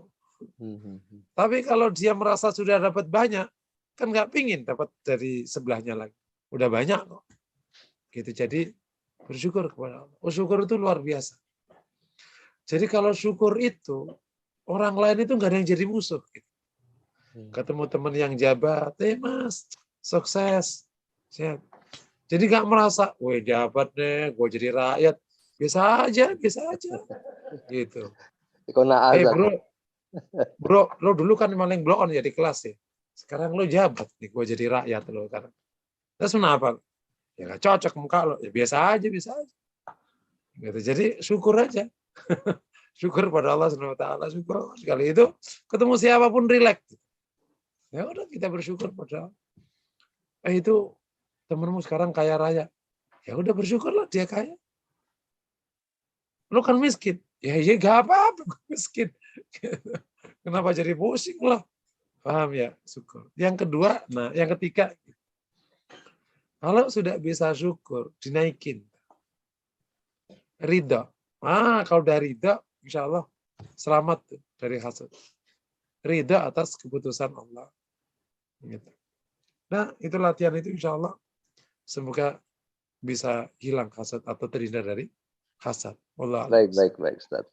Tapi kalau dia merasa sudah dapat banyak, kan nggak pingin dapat dari sebelahnya lagi. Udah banyak kok. Gitu. Jadi bersyukur kepada Allah. Syukur itu luar biasa. Jadi kalau syukur itu, orang lain itu nggak ada yang jadi musuh. Gitu. Ketemu teman yang jabat, mas, sukses. Jadi nggak merasa, woi jabat deh, gue jadi rakyat. Biasa aja. Gitu. Bro, lo dulu kan paling blow on ya di kelas ya. Sekarang lo jabat nih, gue jadi rakyat lo. Terus kenapa? Ya nggak cocok muka lo, ya biasa aja. Gitu. Jadi syukur aja. Syukur pada Allah SWT, syukur sekali itu ketemu siapapun rileks. Ya udah kita bersyukur pada itu temenmu sekarang kaya raya. Ya udah bersyukurlah dia kaya. Lo kan miskin. Ya gak apa-apa miskin. Kenapa jadi pusing lah? Paham ya? Syukur. Yang kedua, yang ketiga, kalau sudah bisa syukur, dinaikin. Ridha. Kalau udah ridha, insya Allah selamat dari hasad. Ridha atas keputusan Allah. Gitu. Nah, itu latihan itu insya Allah semoga bisa hilang hasad atau terhindar dari hasad. Allah. Baik, Ustaz.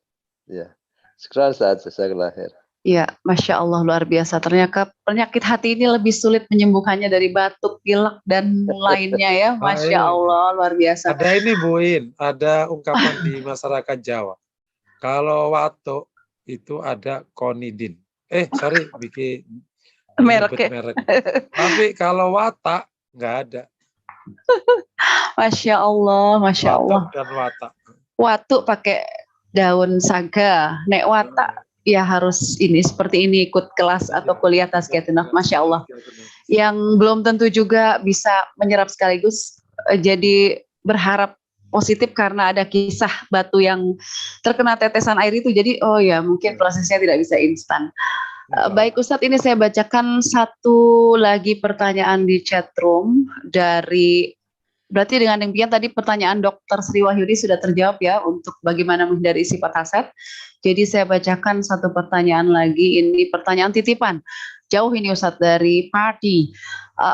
Ya. Sekarang Ustaz, saya lahir. Ya, Masya Allah luar biasa. Ternyata penyakit hati ini lebih sulit menyembuhkannya dari batuk, pilek, dan lainnya ya. Masya Allah luar biasa. Ada ini Bu In, ada ungkapan di masyarakat Jawa. Kalau watuk itu ada konidin. Bikin merek. Tapi kalau watak nggak ada. Masya Allah, Masya Allah. Watuk dan watak. Watuk pakai daun saga, nek watak ya harus ini seperti ini ikut kelas atau kuliah tazkiyatun. Masya Allah. Yang belum tentu juga bisa menyerap sekaligus. Jadi berharap positif karena ada kisah batu yang terkena tetesan air itu. Jadi mungkin prosesnya tidak bisa instan. Baik Ustadz, ini saya bacakan satu lagi pertanyaan di chat room berarti dengan demikian tadi pertanyaan Dr. Sri Wahyudi sudah terjawab ya untuk bagaimana menghindari sifat hasad. Jadi saya bacakan satu pertanyaan lagi, ini pertanyaan titipan. Jauh ini Ustadz dari Party.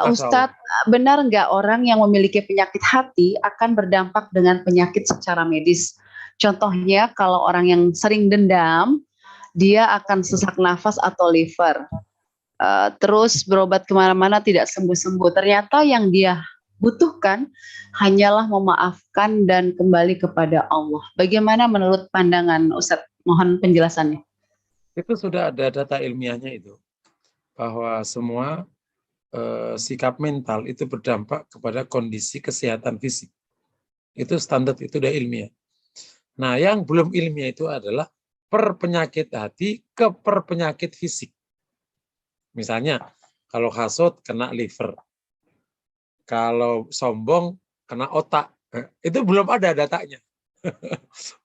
Ustadz, benar nggak orang yang memiliki penyakit hati akan berdampak dengan penyakit secara medis? Contohnya kalau orang yang sering dendam, dia akan sesak nafas atau liver. Terus berobat kemana-mana tidak sembuh-sembuh. Ternyata yang dia butuhkan hanyalah memaafkan dan kembali kepada Allah. Bagaimana menurut pandangan Ustadz? Mohon penjelasannya. Itu sudah ada data ilmiahnya itu. Bahwa semua sikap mental itu berdampak kepada kondisi kesehatan fisik. Itu standar, itu udah ilmiah. Nah, yang belum ilmiah itu adalah per penyakit hati ke per penyakit fisik. Misalnya, kalau hasut kena liver. Kalau sombong kena otak. Itu belum ada datanya.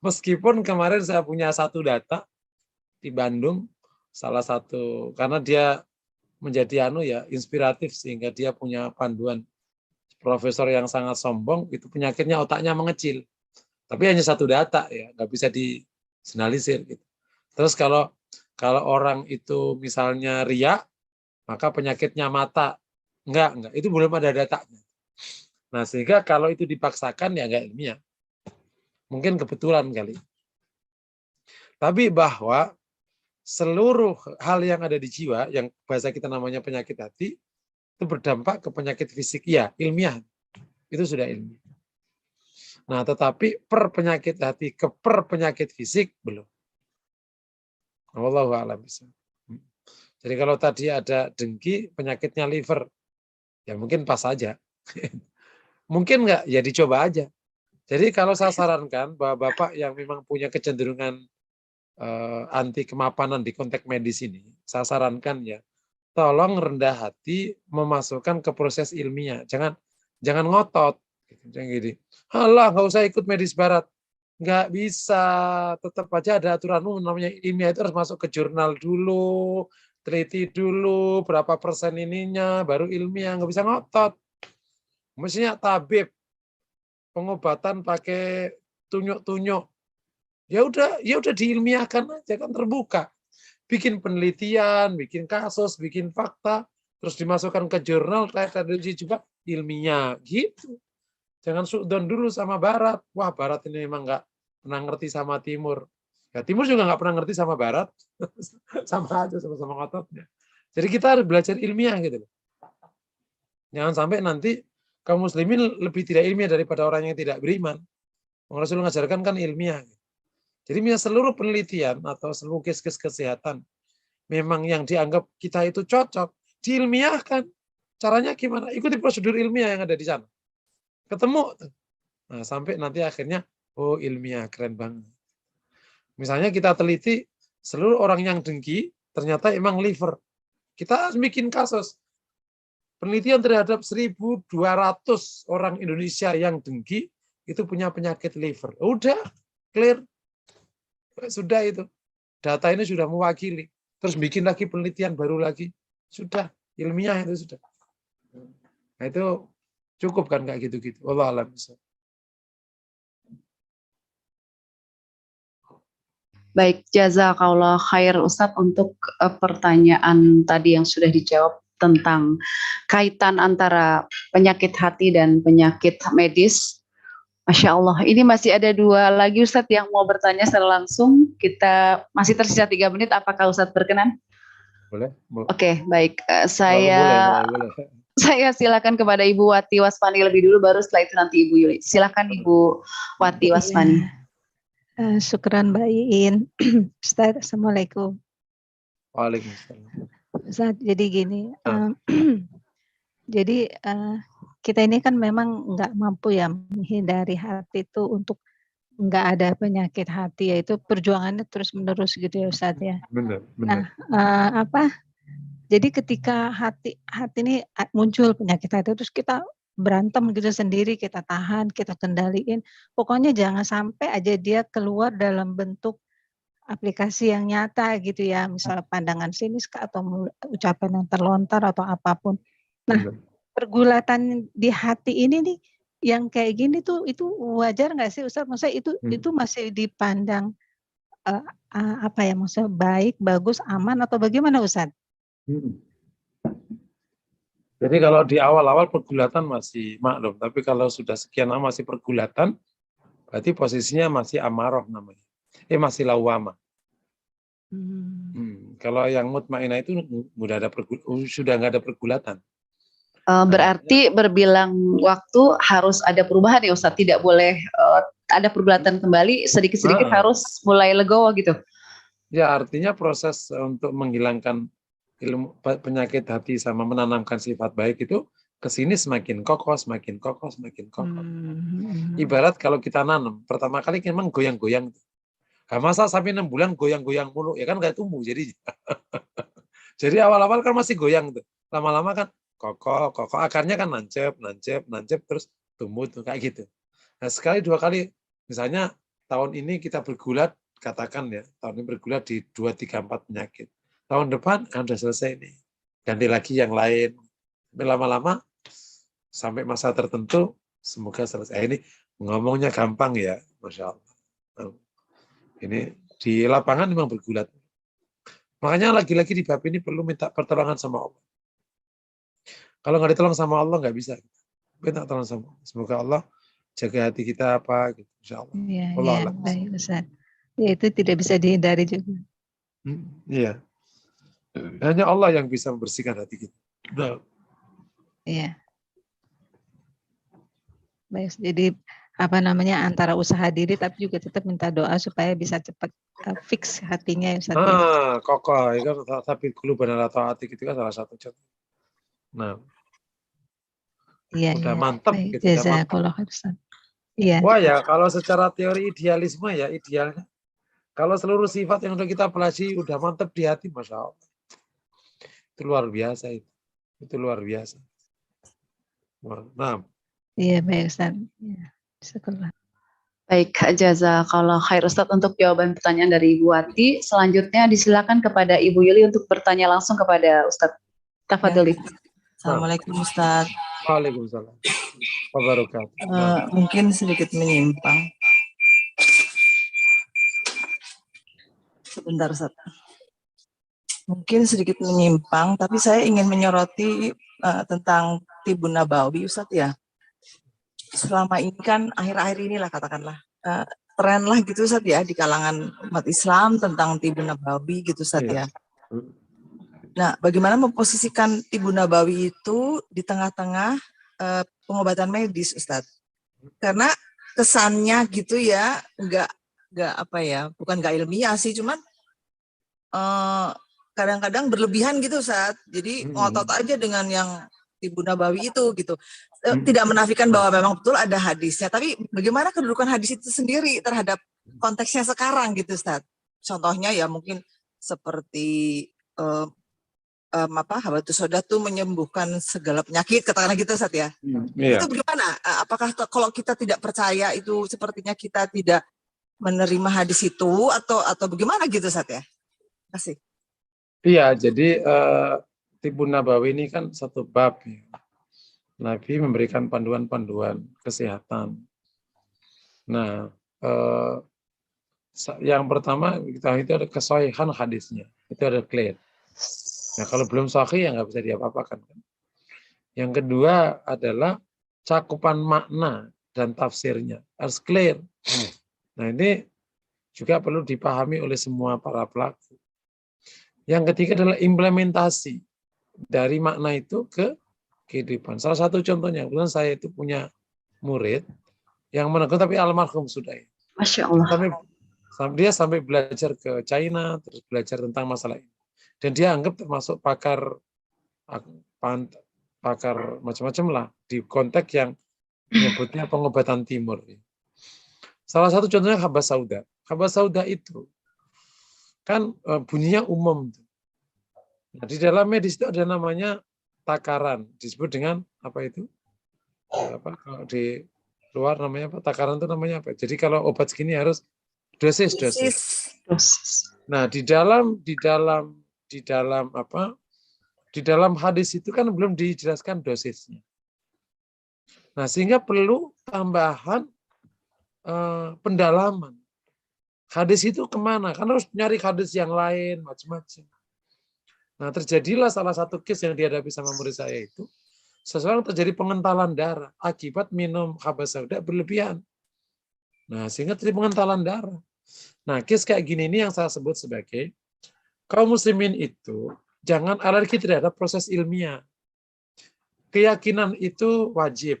Meskipun kemarin saya punya satu data di Bandung, salah satu, karena dia menjadi inspiratif sehingga dia punya panduan profesor yang sangat sombong, itu penyakitnya otaknya mengecil. Tapi hanya satu data ya, nggak bisa disenalisir gitu. Terus kalau orang itu misalnya riya, maka penyakitnya mata. Enggak, itu belum ada datanya. Nah, sehingga kalau itu dipaksakan ya enggak ilmiah. Mungkin kebetulan kali. Tapi bahwa seluruh hal yang ada di jiwa, yang bahasa kita namanya penyakit hati, itu berdampak ke penyakit fisik. Ya, ilmiah. Itu sudah ilmiah. Nah, tetapi per penyakit hati ke per penyakit fisik, belum. Wallahu a'lam. Jadi kalau tadi ada dengki, penyakitnya liver, ya mungkin pas aja. Mungkin enggak, ya dicoba aja. Jadi kalau saya sarankan bahwa Bapak yang memang punya kecenderungan anti kemapanan di konteks medis ini, saya sarankan ya, tolong rendah hati memasukkan ke proses ilmiah. Jangan ngotot. Jangan gini, halah nggak usah ikut medis barat. Nggak bisa, tetap aja ada aturan namanya ilmiah itu harus masuk ke jurnal dulu, teliti dulu, berapa persen ininya, baru ilmiah, nggak bisa ngotot. Mestinya tabib, pengobatan pakai tunyuk-tunyuk. Ya udah diilmiahkan aja, kan terbuka. Bikin penelitian, bikin kasus, bikin fakta, terus dimasukkan ke jurnal, tadi juga ilmiah, gitu. Jangan suudon dulu sama barat. Wah, barat ini memang nggak pernah ngerti sama timur. Ya, timur juga nggak pernah ngerti sama barat. Sama aja, sama-sama ngototnya. Jadi kita harus belajar ilmiah gitu. Jangan sampai nanti kaum muslimin lebih tidak ilmiah daripada orang yang tidak beriman. Rasul mengajarkan kan ilmiah. Jadi seluruh penelitian atau seluruh kes-kes kesehatan memang yang dianggap kita itu cocok, diilmiahkan. Caranya gimana? Ikuti prosedur ilmiah yang ada di sana. Ketemu. Nah, sampai nanti akhirnya, oh ilmiah, keren banget. Misalnya kita teliti, seluruh orang yang dengki, ternyata emang liver. Kita harus bikin kasus. Penelitian terhadap 1.200 orang Indonesia yang dengki, itu punya penyakit liver. Udah, clear. Sudah itu. Data ini sudah mewakili. Terus bikin lagi penelitian baru lagi. Sudah, ilmiah itu sudah. Nah itu cukup kan kayak gitu-gitu. Wallahu a'lam. Baik, jazakallah khair Ustadz untuk pertanyaan tadi yang sudah dijawab tentang kaitan antara penyakit hati dan penyakit medis. Masya Allah, ini masih ada 2 lagi Ustadz yang mau bertanya secara langsung. Kita masih tersisa 3 menit, apakah Ustadz berkenan? Boleh. Oke, baik. Saya silakan kepada Ibu Wati Wasfani lebih dulu, baru setelah itu nanti Ibu Yuli. Silakan Ibu Wati Wasfani. Syukran Mbak Iin. Ustaz, Assalamualaikum. Waalaikumsalam. Ustaz, jadi gini, jadi kita ini kan memang nggak mampu ya menghindari hati itu untuk nggak ada penyakit hati, yaitu perjuangannya terus menerus gitu ya Ustaz ya. Benar. Nah, jadi ketika hati ini muncul penyakit hati, terus kita berantem gitu sendiri, kita tahan, kita kendaliin. Pokoknya jangan sampai aja dia keluar dalam bentuk aplikasi yang nyata gitu ya, misalnya pandangan sinis atau ucapan yang terlontar atau apapun. Nah, pergulatan di hati ini nih, yang kayak gini tuh, itu wajar nggak sih Ustaz? Maksudnya itu masih dipandang maksudnya baik, bagus, aman atau bagaimana Ustaz? Jadi kalau di awal-awal pergulatan masih maklum, tapi kalau sudah sekian lama masih pergulatan, berarti posisinya masih amarah namanya. Masih lawamah. Kalau yang mutmainah itu sudah nggak ada pergulatan. Berarti berbilang waktu harus ada perubahan ya Ustaz, tidak boleh ada pergulatan kembali, sedikit-sedikit harus mulai legowo gitu. Ya, artinya proses untuk menghilangkan ilmu penyakit hati sama menanamkan sifat baik itu kesini semakin kokoh. Ibarat kalau kita nanam, pertama kali memang goyang-goyang. Gak masa sampai 6 bulan goyang-goyang mulu, ya kan kayak tumbuh jadi. Jadi awal-awal kan masih goyang tuh, lama-lama kan kokoh, akarnya kan nancep, terus tumbuh tuh kayak gitu. Nah sekali 2 kali, misalnya tahun ini kita bergulat, katakan ya, tahun ini bergulat di 2, 3, 4 penyakit. Tahun depan sudah selesai nih, ganti lagi yang lain. Lama-lama sampai masa tertentu, semoga selesai. Ini ngomongnya gampang ya, Masya Allah. Ini di lapangan memang bergulat. Makanya lagi-lagi di bab ini perlu minta pertolongan sama Allah. Kalau nggak ditolong sama Allah nggak bisa. Minta tolong sama Allah. Semoga Allah jaga hati kita apa gitu. Insya Allah. Iya, baik Ustaz. Ya itu tidak bisa dihindari juga. Iya. Hanya Allah yang bisa membersihkan hati kita. Iya. Baik, jadi antara usaha diri tapi juga tetap minta doa supaya bisa cepat fix hatinya ya Ustaz. Kokoh, ya kan, tapi quluban ala taati itu kan salah satu contoh. Nah. Iya, udah mantap gitu. Jazakallah khair Ustaz. Iya. Wah ya, kalau secara teori idealisme ya idealnya. Kalau seluruh sifat yang udah kita pelajari udah mantap di hati, Masya Allah. Itu luar biasa itu. Itu luar biasa. Nah. Iya, baik Ustaz. Ya. Baik, jazakallah khair Ustaz untuk jawaban pertanyaan dari Ibu Wati. Selanjutnya disilakan kepada Ibu Yuli untuk bertanya langsung kepada Ustaz. Tafadhali. Assalamualaikum Ustaz. Waalaikumsalam. Wabarakatuh. Mungkin sedikit menyimpang. Sebentar Ustaz. Mungkin sedikit menyimpang, tapi saya ingin menyoroti tentang Tibun Nabawi Ustaz ya. Selama ini kan akhir-akhir inilah katakanlah tren lah gitu Ustaz ya di kalangan umat Islam tentang Tibun Nabawi gitu Ustaz ya. Nah, bagaimana memposisikan Tibun Nabawi itu di tengah-tengah pengobatan medis Ustaz? Karena kesannya gitu ya, enggak bukan enggak ilmiah sih, cuman kadang-kadang berlebihan gitu Ustaz. Jadi ngotot aja dengan yang Tibu Nabawi itu gitu. Tidak menafikan bahwa memang betul ada hadisnya, tapi bagaimana kedudukan hadis itu sendiri terhadap konteksnya sekarang gitu, Ustaz. Contohnya ya mungkin seperti habatus sauda tuh menyembuhkan segala penyakit, katakanlah gitu, Ustaz ya. Itu bagaimana? Apakah kalau kita tidak percaya itu sepertinya kita tidak menerima hadis itu atau bagaimana gitu, Ustaz ya? Terima kasih. Iya, jadi Tibu Nabawi ini kan satu bab ya. Nabi memberikan panduan-panduan kesehatan. Nah, yang pertama kita itu ada kesahihan hadisnya, itu ada clear. Nah, kalau belum sahih ya nggak bisa diapa-apakan. Yang kedua adalah cakupan makna dan tafsirnya harus clear. Nah, ini juga perlu dipahami oleh semua para pelaku. Yang ketiga adalah implementasi dari makna itu ke kehidupan. Salah satu contohnya, kebetulan saya itu punya murid yang menegur tapi almarhum sudah. Masya Allah. Dia sampai belajar ke China, terus belajar tentang masalah ini. Dan dia anggap termasuk pakar macam-macam lah di konteks yang menyebutnya pengobatan timur. Salah satu contohnya habas sauda. Habas sauda itu kan bunyinya umum. Nah, di dalam medis itu ada namanya takaran, disebut dengan apa itu? Kalau di luar namanya apa? Takaran itu namanya apa? Jadi kalau obat segini harus dosis. Nah, di dalam hadis itu kan belum dijelaskan dosisnya. Nah, sehingga perlu tambahan pendalaman. Hadis itu kemana? Kan harus nyari hadis yang lain, macam-macam. Nah, terjadilah salah satu case yang dihadapi sama murid saya itu, seseorang terjadi pengentalan darah akibat minum habas sauda berlebihan. Nah, sehingga terjadi pengentalan darah. Nah, case kayak gini ini yang saya sebut sebagai kaum muslimin itu jangan alergi terhadap proses ilmiah. Keyakinan itu wajib.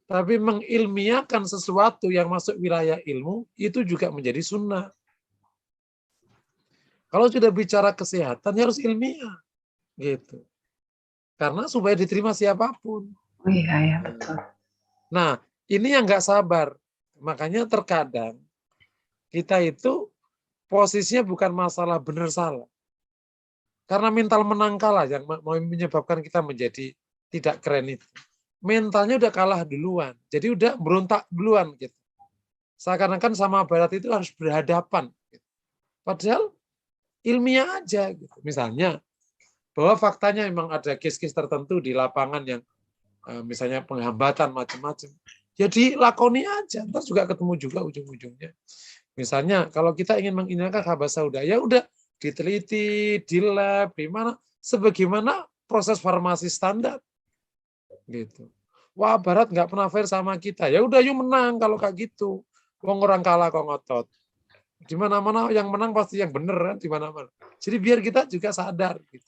Tapi mengilmiahkan sesuatu yang masuk wilayah ilmu itu juga menjadi sunnah. Kalau sudah bicara kesehatan harus ilmiah, gitu. Karena supaya diterima siapapun. Oh iya, betul. Nah, ini yang nggak sabar. Makanya terkadang kita itu posisinya bukan masalah benar salah. Karena mental menang kalah yang mau menyebabkan kita menjadi tidak keren itu. Mentalnya udah kalah duluan. Jadi udah berontak duluan gitu. Seakan-akan sama barat itu harus berhadapan. Gitu. Padahal ilmiah aja gitu. Misalnya bahwa faktanya memang ada case-case tertentu di lapangan yang misalnya penghambatan macam-macam. Jadi lakoni aja, ntar juga ketemu juga ujung-ujungnya. Misalnya kalau kita ingin menginginkan habas sauda, ya udah diteliti, di lab, di mana, sebagaimana proses farmasi standar. Gitu. Wah, barat nggak pernah fair sama kita. Ya udah yuk menang kalau kayak gitu. Wong orang kalah kok ngotot. Di mana-mana yang menang pasti yang bener kan di mana-mana. Jadi biar kita juga sadar gitu.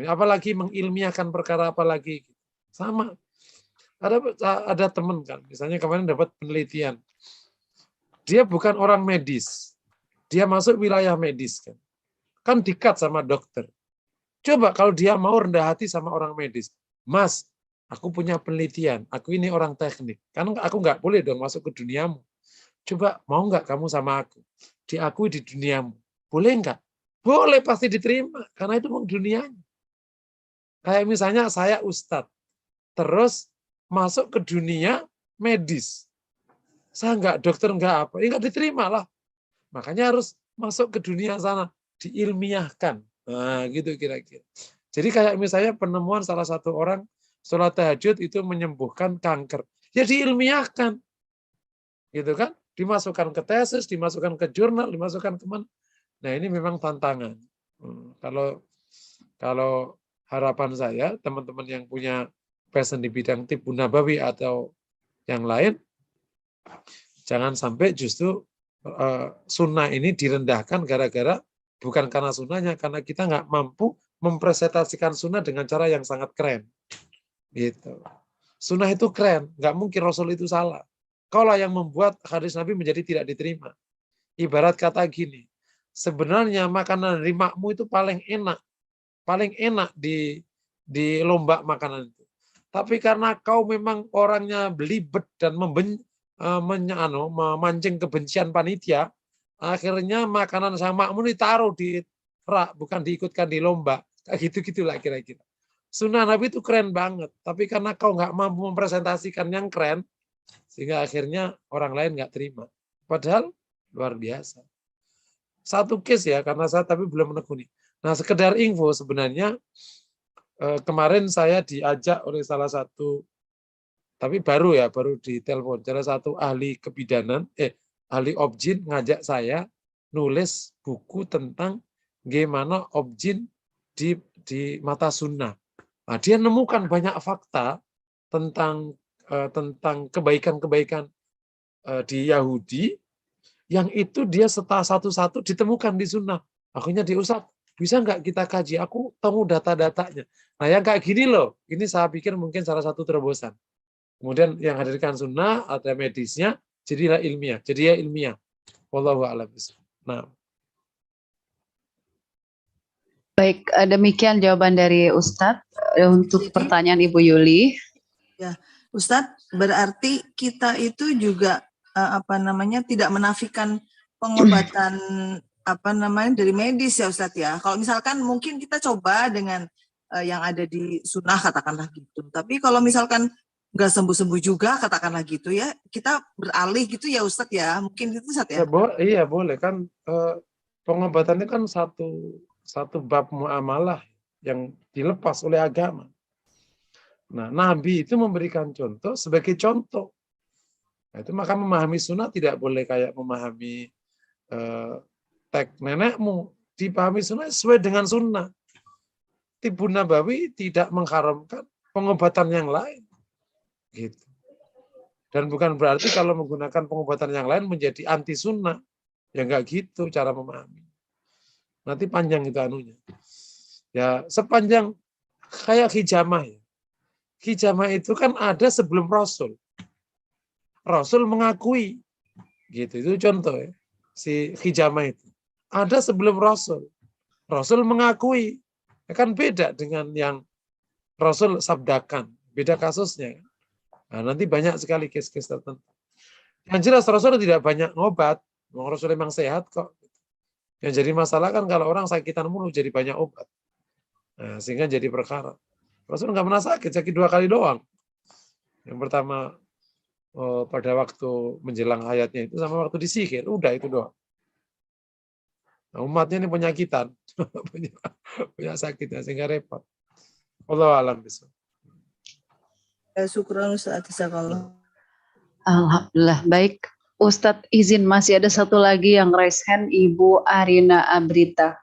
Apalagi mengilmiahkan perkara apalagi gitu. Sama. Ada teman kan, misalnya kemarin dapat penelitian. Dia bukan orang medis. Dia masuk wilayah medis kan. Kan dikat sama dokter. Coba kalau dia mau rendah hati sama orang medis. Mas, aku punya penelitian. Aku ini orang teknik. Kan aku nggak boleh dong masuk ke duniamu. Coba mau nggak kamu sama aku? Diakui di duniamu. Boleh nggak? Boleh, pasti diterima. Karena itu memang dunianya. Kayak misalnya saya ustadz. Terus masuk ke dunia medis. Saya nggak dokter, nggak apa. Ya nggak diterima lah. Makanya harus masuk ke dunia sana. Diilmiahkan. Nah, gitu kira-kira. Jadi kayak misalnya penemuan salah satu orang sholat tahajud itu menyembuhkan kanker. Ya diilmiahkan. Gitu kan? Dimasukkan ke tesis, dimasukkan ke jurnal, dimasukkan kemana. Nah ini memang tantangan. Kalau harapan saya, teman-teman yang punya passion di bidang Tibu Nabawi atau yang lain, jangan sampai justru sunnah ini direndahkan gara-gara bukan karena sunnahnya, karena kita nggak mampu mempresentasikan sunnah dengan cara yang sangat keren. Gitu. Sunnah itu keren, nggak mungkin Rasul itu salah. Kaulah yang membuat hadis Nabi menjadi tidak diterima. Ibarat kata gini, sebenarnya makanan dari makmu itu paling enak di lomba makanan itu. Tapi karena kau memang orangnya belibet dan memancing kebencian panitia, akhirnya makanan sama makmu ditaruh di rak, bukan diikutkan di lomba. Kayak gitu-gitulah kira-kira. Sunnah Nabi itu keren banget. Tapi karena kau nggak mampu mempresentasikan yang keren, sehingga akhirnya orang lain nggak terima. Padahal luar biasa. Satu case ya, karena saya tapi belum menekuni. Nah, sekedar info sebenarnya, kemarin saya diajak oleh salah satu, tapi baru ditelepon, salah satu ahli kebidanan, ahli objin ngajak saya nulis buku tentang gimana objin di mata sunnah. Nah, dia nemukan banyak fakta tentang kebaikan-kebaikan di Yahudi, yang itu dia satu-satu ditemukan di sunnah. Akhirnya di Ustadz, bisa nggak kita kaji? Aku tahu data-datanya. Nah, yang kayak gini loh, ini saya pikir mungkin salah satu terobosan. Kemudian yang hadirkan sunnah, ada medisnya, jadilah ilmiah. Jadi ya ilmiah. Wallahu a'lam. Nah. Baik, demikian jawaban dari Ustadz untuk pertanyaan Ibu Yuli. Ya, Ustadz, berarti kita itu juga tidak menafikan pengobatan dari medis ya Ustadz ya. Kalau misalkan mungkin kita coba dengan yang ada di sunnah katakanlah gitu. Tapi kalau misalkan nggak sembuh-sembuh juga katakanlah gitu ya, kita beralih gitu ya Ustadz ya. Mungkin gitu Ustadz ya. Iya boleh kan, pengobatannya kan satu bab muamalah yang dilepas oleh agama. Nah, Nabi itu memberikan contoh sebagai contoh. Nah, itu maka memahami sunnah tidak boleh kayak memahami teks nenekmu. Dipahami sunnah sesuai dengan sunnah. Tibu Nabawi tidak mengharamkan pengobatan yang lain. Gitu. Dan bukan berarti kalau menggunakan pengobatan yang lain menjadi anti sunnah. Ya enggak gitu cara memahami. Nanti panjang itu anunya. Ya sepanjang kayak hijamah ya. Hijamah itu kan ada sebelum Rasul. Rasul mengakui, gitu itu contoh ya, si hijamah itu ada sebelum Rasul. Rasul mengakui, kan beda dengan yang Rasul sabdakan, beda kasusnya. Nah, nanti banyak sekali case-case tertentu. Yang jelas Rasul tidak banyak ngobat, Rasul memang sehat kok. Yang jadi masalah kan kalau orang sakitan mulu jadi banyak obat, nah, sehingga jadi perkara. Rasul nggak pernah sakit 2 kali doang. Yang pertama pada waktu menjelang hayatnya itu sama waktu disihir, udah itu doang. Nah, umatnya ini penyakitan, punya sakitnya sehingga repot. Wallahu a'lam bishawab. Syukran Ustaz. Alhamdulillah. Baik, Ustadz izin masih ada satu lagi yang raise hand, Ibu Arina Abrita.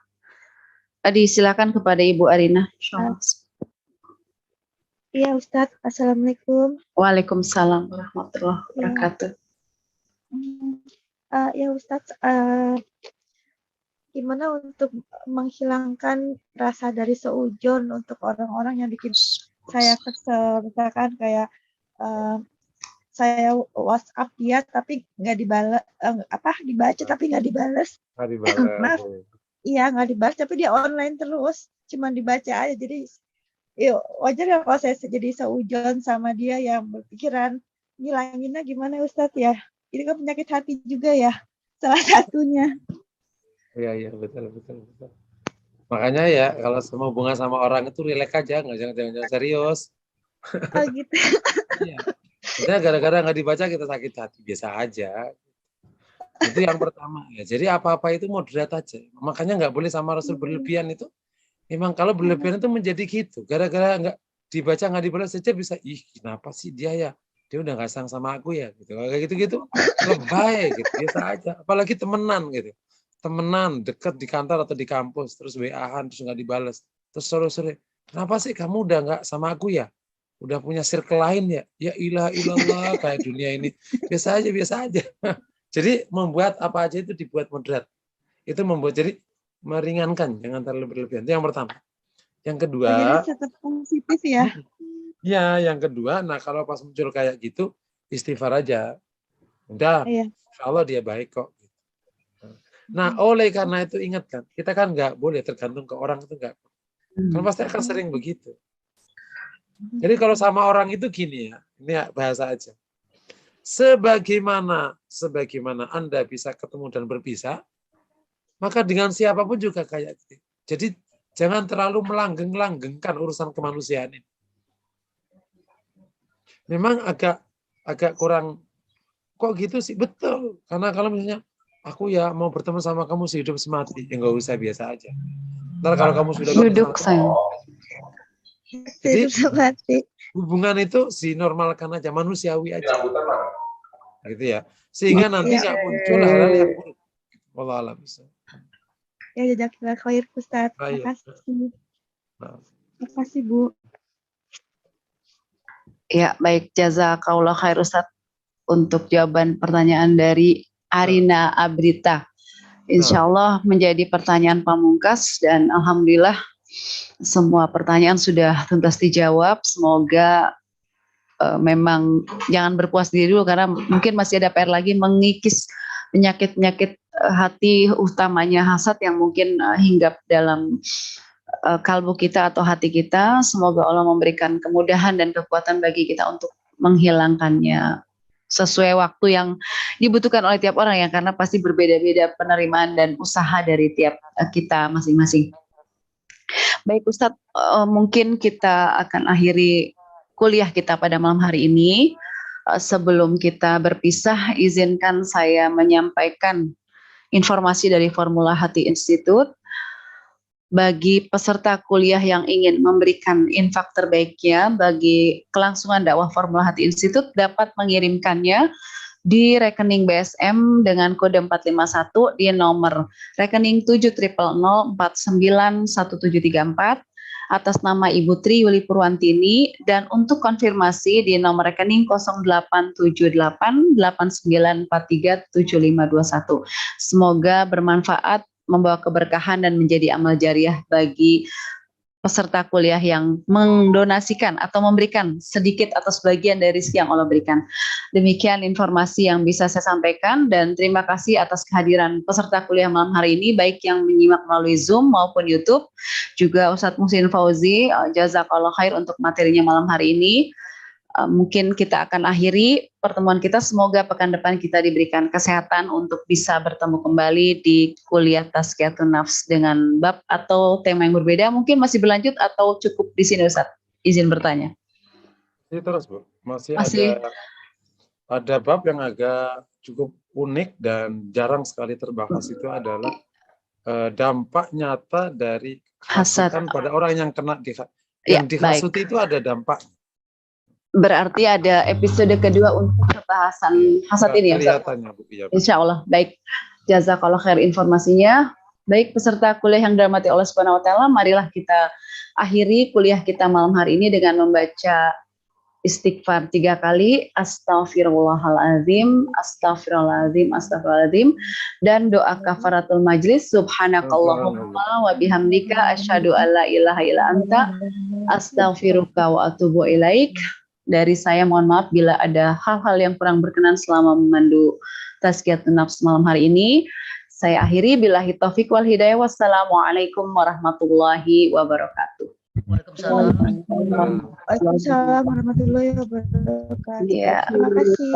Silakan kepada Ibu Arina. Iya Ustadz, Assalamualaikum. Waalaikumsalam warahmatullahi wabarakatuh. Ya Ustadz, gimana untuk menghilangkan rasa dari seujon untuk orang-orang yang bikin saya kesel, misalkan kayak saya WhatsApp dia tapi nggak dibalas, dibaca tapi nggak dibalas. Maaf, iya nggak dibalas tapi dia online terus, cuman dibaca aja. Jadi wajar ya kalau saya jadi seujon sama dia yang berpikiran ngilanginnya gimana Ustadz ya? Ini kan penyakit hati juga ya, salah satunya. Iya betul. Makanya ya kalau sama hubungan sama orang itu rileks aja, jangan serius. Oh gitu. Iya. Kita gara-gara nggak dibaca kita sakit hati, biasa aja. Itu yang pertama ya. Jadi apa-apa itu moderat aja. Makanya nggak boleh sama Rasul berlebihan itu. Memang kalau berlebihan itu menjadi gitu. Gara-gara nggak dibaca nggak dibalas saja bisa, kenapa sih dia ya? Dia udah nggak sayang sama aku ya, gitu. Kayak gitu-gitu lebay gitu, biasa aja. Apalagi temenan gitu. Temenan deket di kantor atau di kampus, terus WA-an terus nggak dibalas. Terus sore-sore, kenapa sih kamu udah nggak sama aku ya? Udah punya circle lain ya? Ya ilah kayak dunia ini. Biasa aja. Jadi membuat apa aja itu dibuat moderat. Itu membuat jadi meringankan, jangan terlalu berlebihan. Itu yang pertama. Yang kedua, jadi tetap positif ya. Ya, yang kedua, nah kalau pas muncul kayak gitu, istighfar aja. Udah, insya Allah dia baik kok. Nah, oleh karena itu ingatkan, kita kan nggak boleh tergantung ke orang itu nggak. Kan pasti akan sering begitu. Jadi kalau sama orang itu gini ya, ini bahasa aja. Sebagaimana Anda bisa ketemu dan berpisah, maka dengan siapapun juga kayak gitu. Jadi jangan terlalu melanggeng-langgengkan urusan kemanusiaan ini. Memang agak kurang kok gitu sih, betul. Karena kalau misalnya aku ya mau bertemu sama kamu sehidup semati, ya nggak usah, biasa aja. Ntar kalau kamu sudah duduk sayang. Jadi hubungan itu dinormalkan aja, manusiawi aja. Gitu ya. Sehingga nanti nggak muncul hal-hal yang buruk. Wallahu a'lam. Ya, jazakallah khair Ustaz. Terima kasih. Terima kasih Bu. Ya, baik, jazakallah khair Ustaz untuk jawaban pertanyaan dari Arina Abrita. Insya Allah menjadi pertanyaan pamungkas dan alhamdulillah semua pertanyaan sudah tuntas dijawab. Semoga memang jangan berpuas diri dulu karena mungkin masih ada PR lagi mengikis penyakit-penyakit hati, utamanya hasad yang mungkin hinggap dalam kalbu kita atau hati kita. Semoga Allah memberikan kemudahan dan kekuatan bagi kita untuk menghilangkannya sesuai waktu yang dibutuhkan oleh tiap orang ya, karena pasti berbeda-beda penerimaan dan usaha dari tiap kita masing-masing. Baik Ustadz, mungkin kita akan akhiri kuliah kita pada malam hari ini. Sebelum kita berpisah, izinkan saya menyampaikan informasi dari Formula Hati Institute. Bagi peserta kuliah yang ingin memberikan infak terbaiknya bagi kelangsungan dakwah Formula Hati Institute dapat mengirimkannya di rekening BSM dengan kode 451 di nomor rekening 700491734 atas nama Ibu Tri Yuli Purwantini, dan untuk konfirmasi di nomor rekening 087889437521. Semoga bermanfaat, membawa keberkahan dan menjadi amal jariah bagi peserta kuliah yang mendonasikan atau memberikan sedikit atau sebagian dari rezeki yang Allah berikan. Demikian informasi yang bisa saya sampaikan dan terima kasih atas kehadiran peserta kuliah malam hari ini, baik yang menyimak melalui Zoom maupun YouTube. Juga Ustadz Muhsin Fauzi, jazakallah khair untuk materinya malam hari ini. Mungkin kita akan akhiri pertemuan kita. Semoga pekan depan kita diberikan kesehatan untuk bisa bertemu kembali di kuliah Tazkiyatun Nafs dengan bab atau tema yang berbeda. Mungkin masih berlanjut atau cukup di sini Ustadz? Izin bertanya. Masih terus Bu, masih ada bab yang agak cukup unik dan jarang sekali terbahas, itu adalah dampak nyata dari hasutan pada orang yang kena yang dihasuti. Itu ada dampak. Berarti ada episode kedua untuk pembahasan hasad ini ya Ustaz? Ya. Insya Allah. Baik, jazakallah khair informasinya. Baik peserta kuliah yang dirahmati Allah Subhanahu wa taala, marilah kita akhiri kuliah kita malam hari ini dengan membaca istighfar 3 kali, astaghfirullahaladzim, astaghfirullahaladzim, astaghfirullahaladzim, dan doa kafaratul majlis, subhanakallahumma wa bihamdika asyhadu alla ilaha illa anta astaghfiruka wa atubu ilaik. Dari saya mohon maaf bila ada hal-hal yang kurang berkenan selama memandu Tazkiyatun Nafs malam hari ini. Saya akhiri, billahi taufiq wal hidayah. Wassalamualaikum warahmatullahi wabarakatuh. Waalaikumsalam warahmatullahi wabarakatuh. Ya. Terima kasih.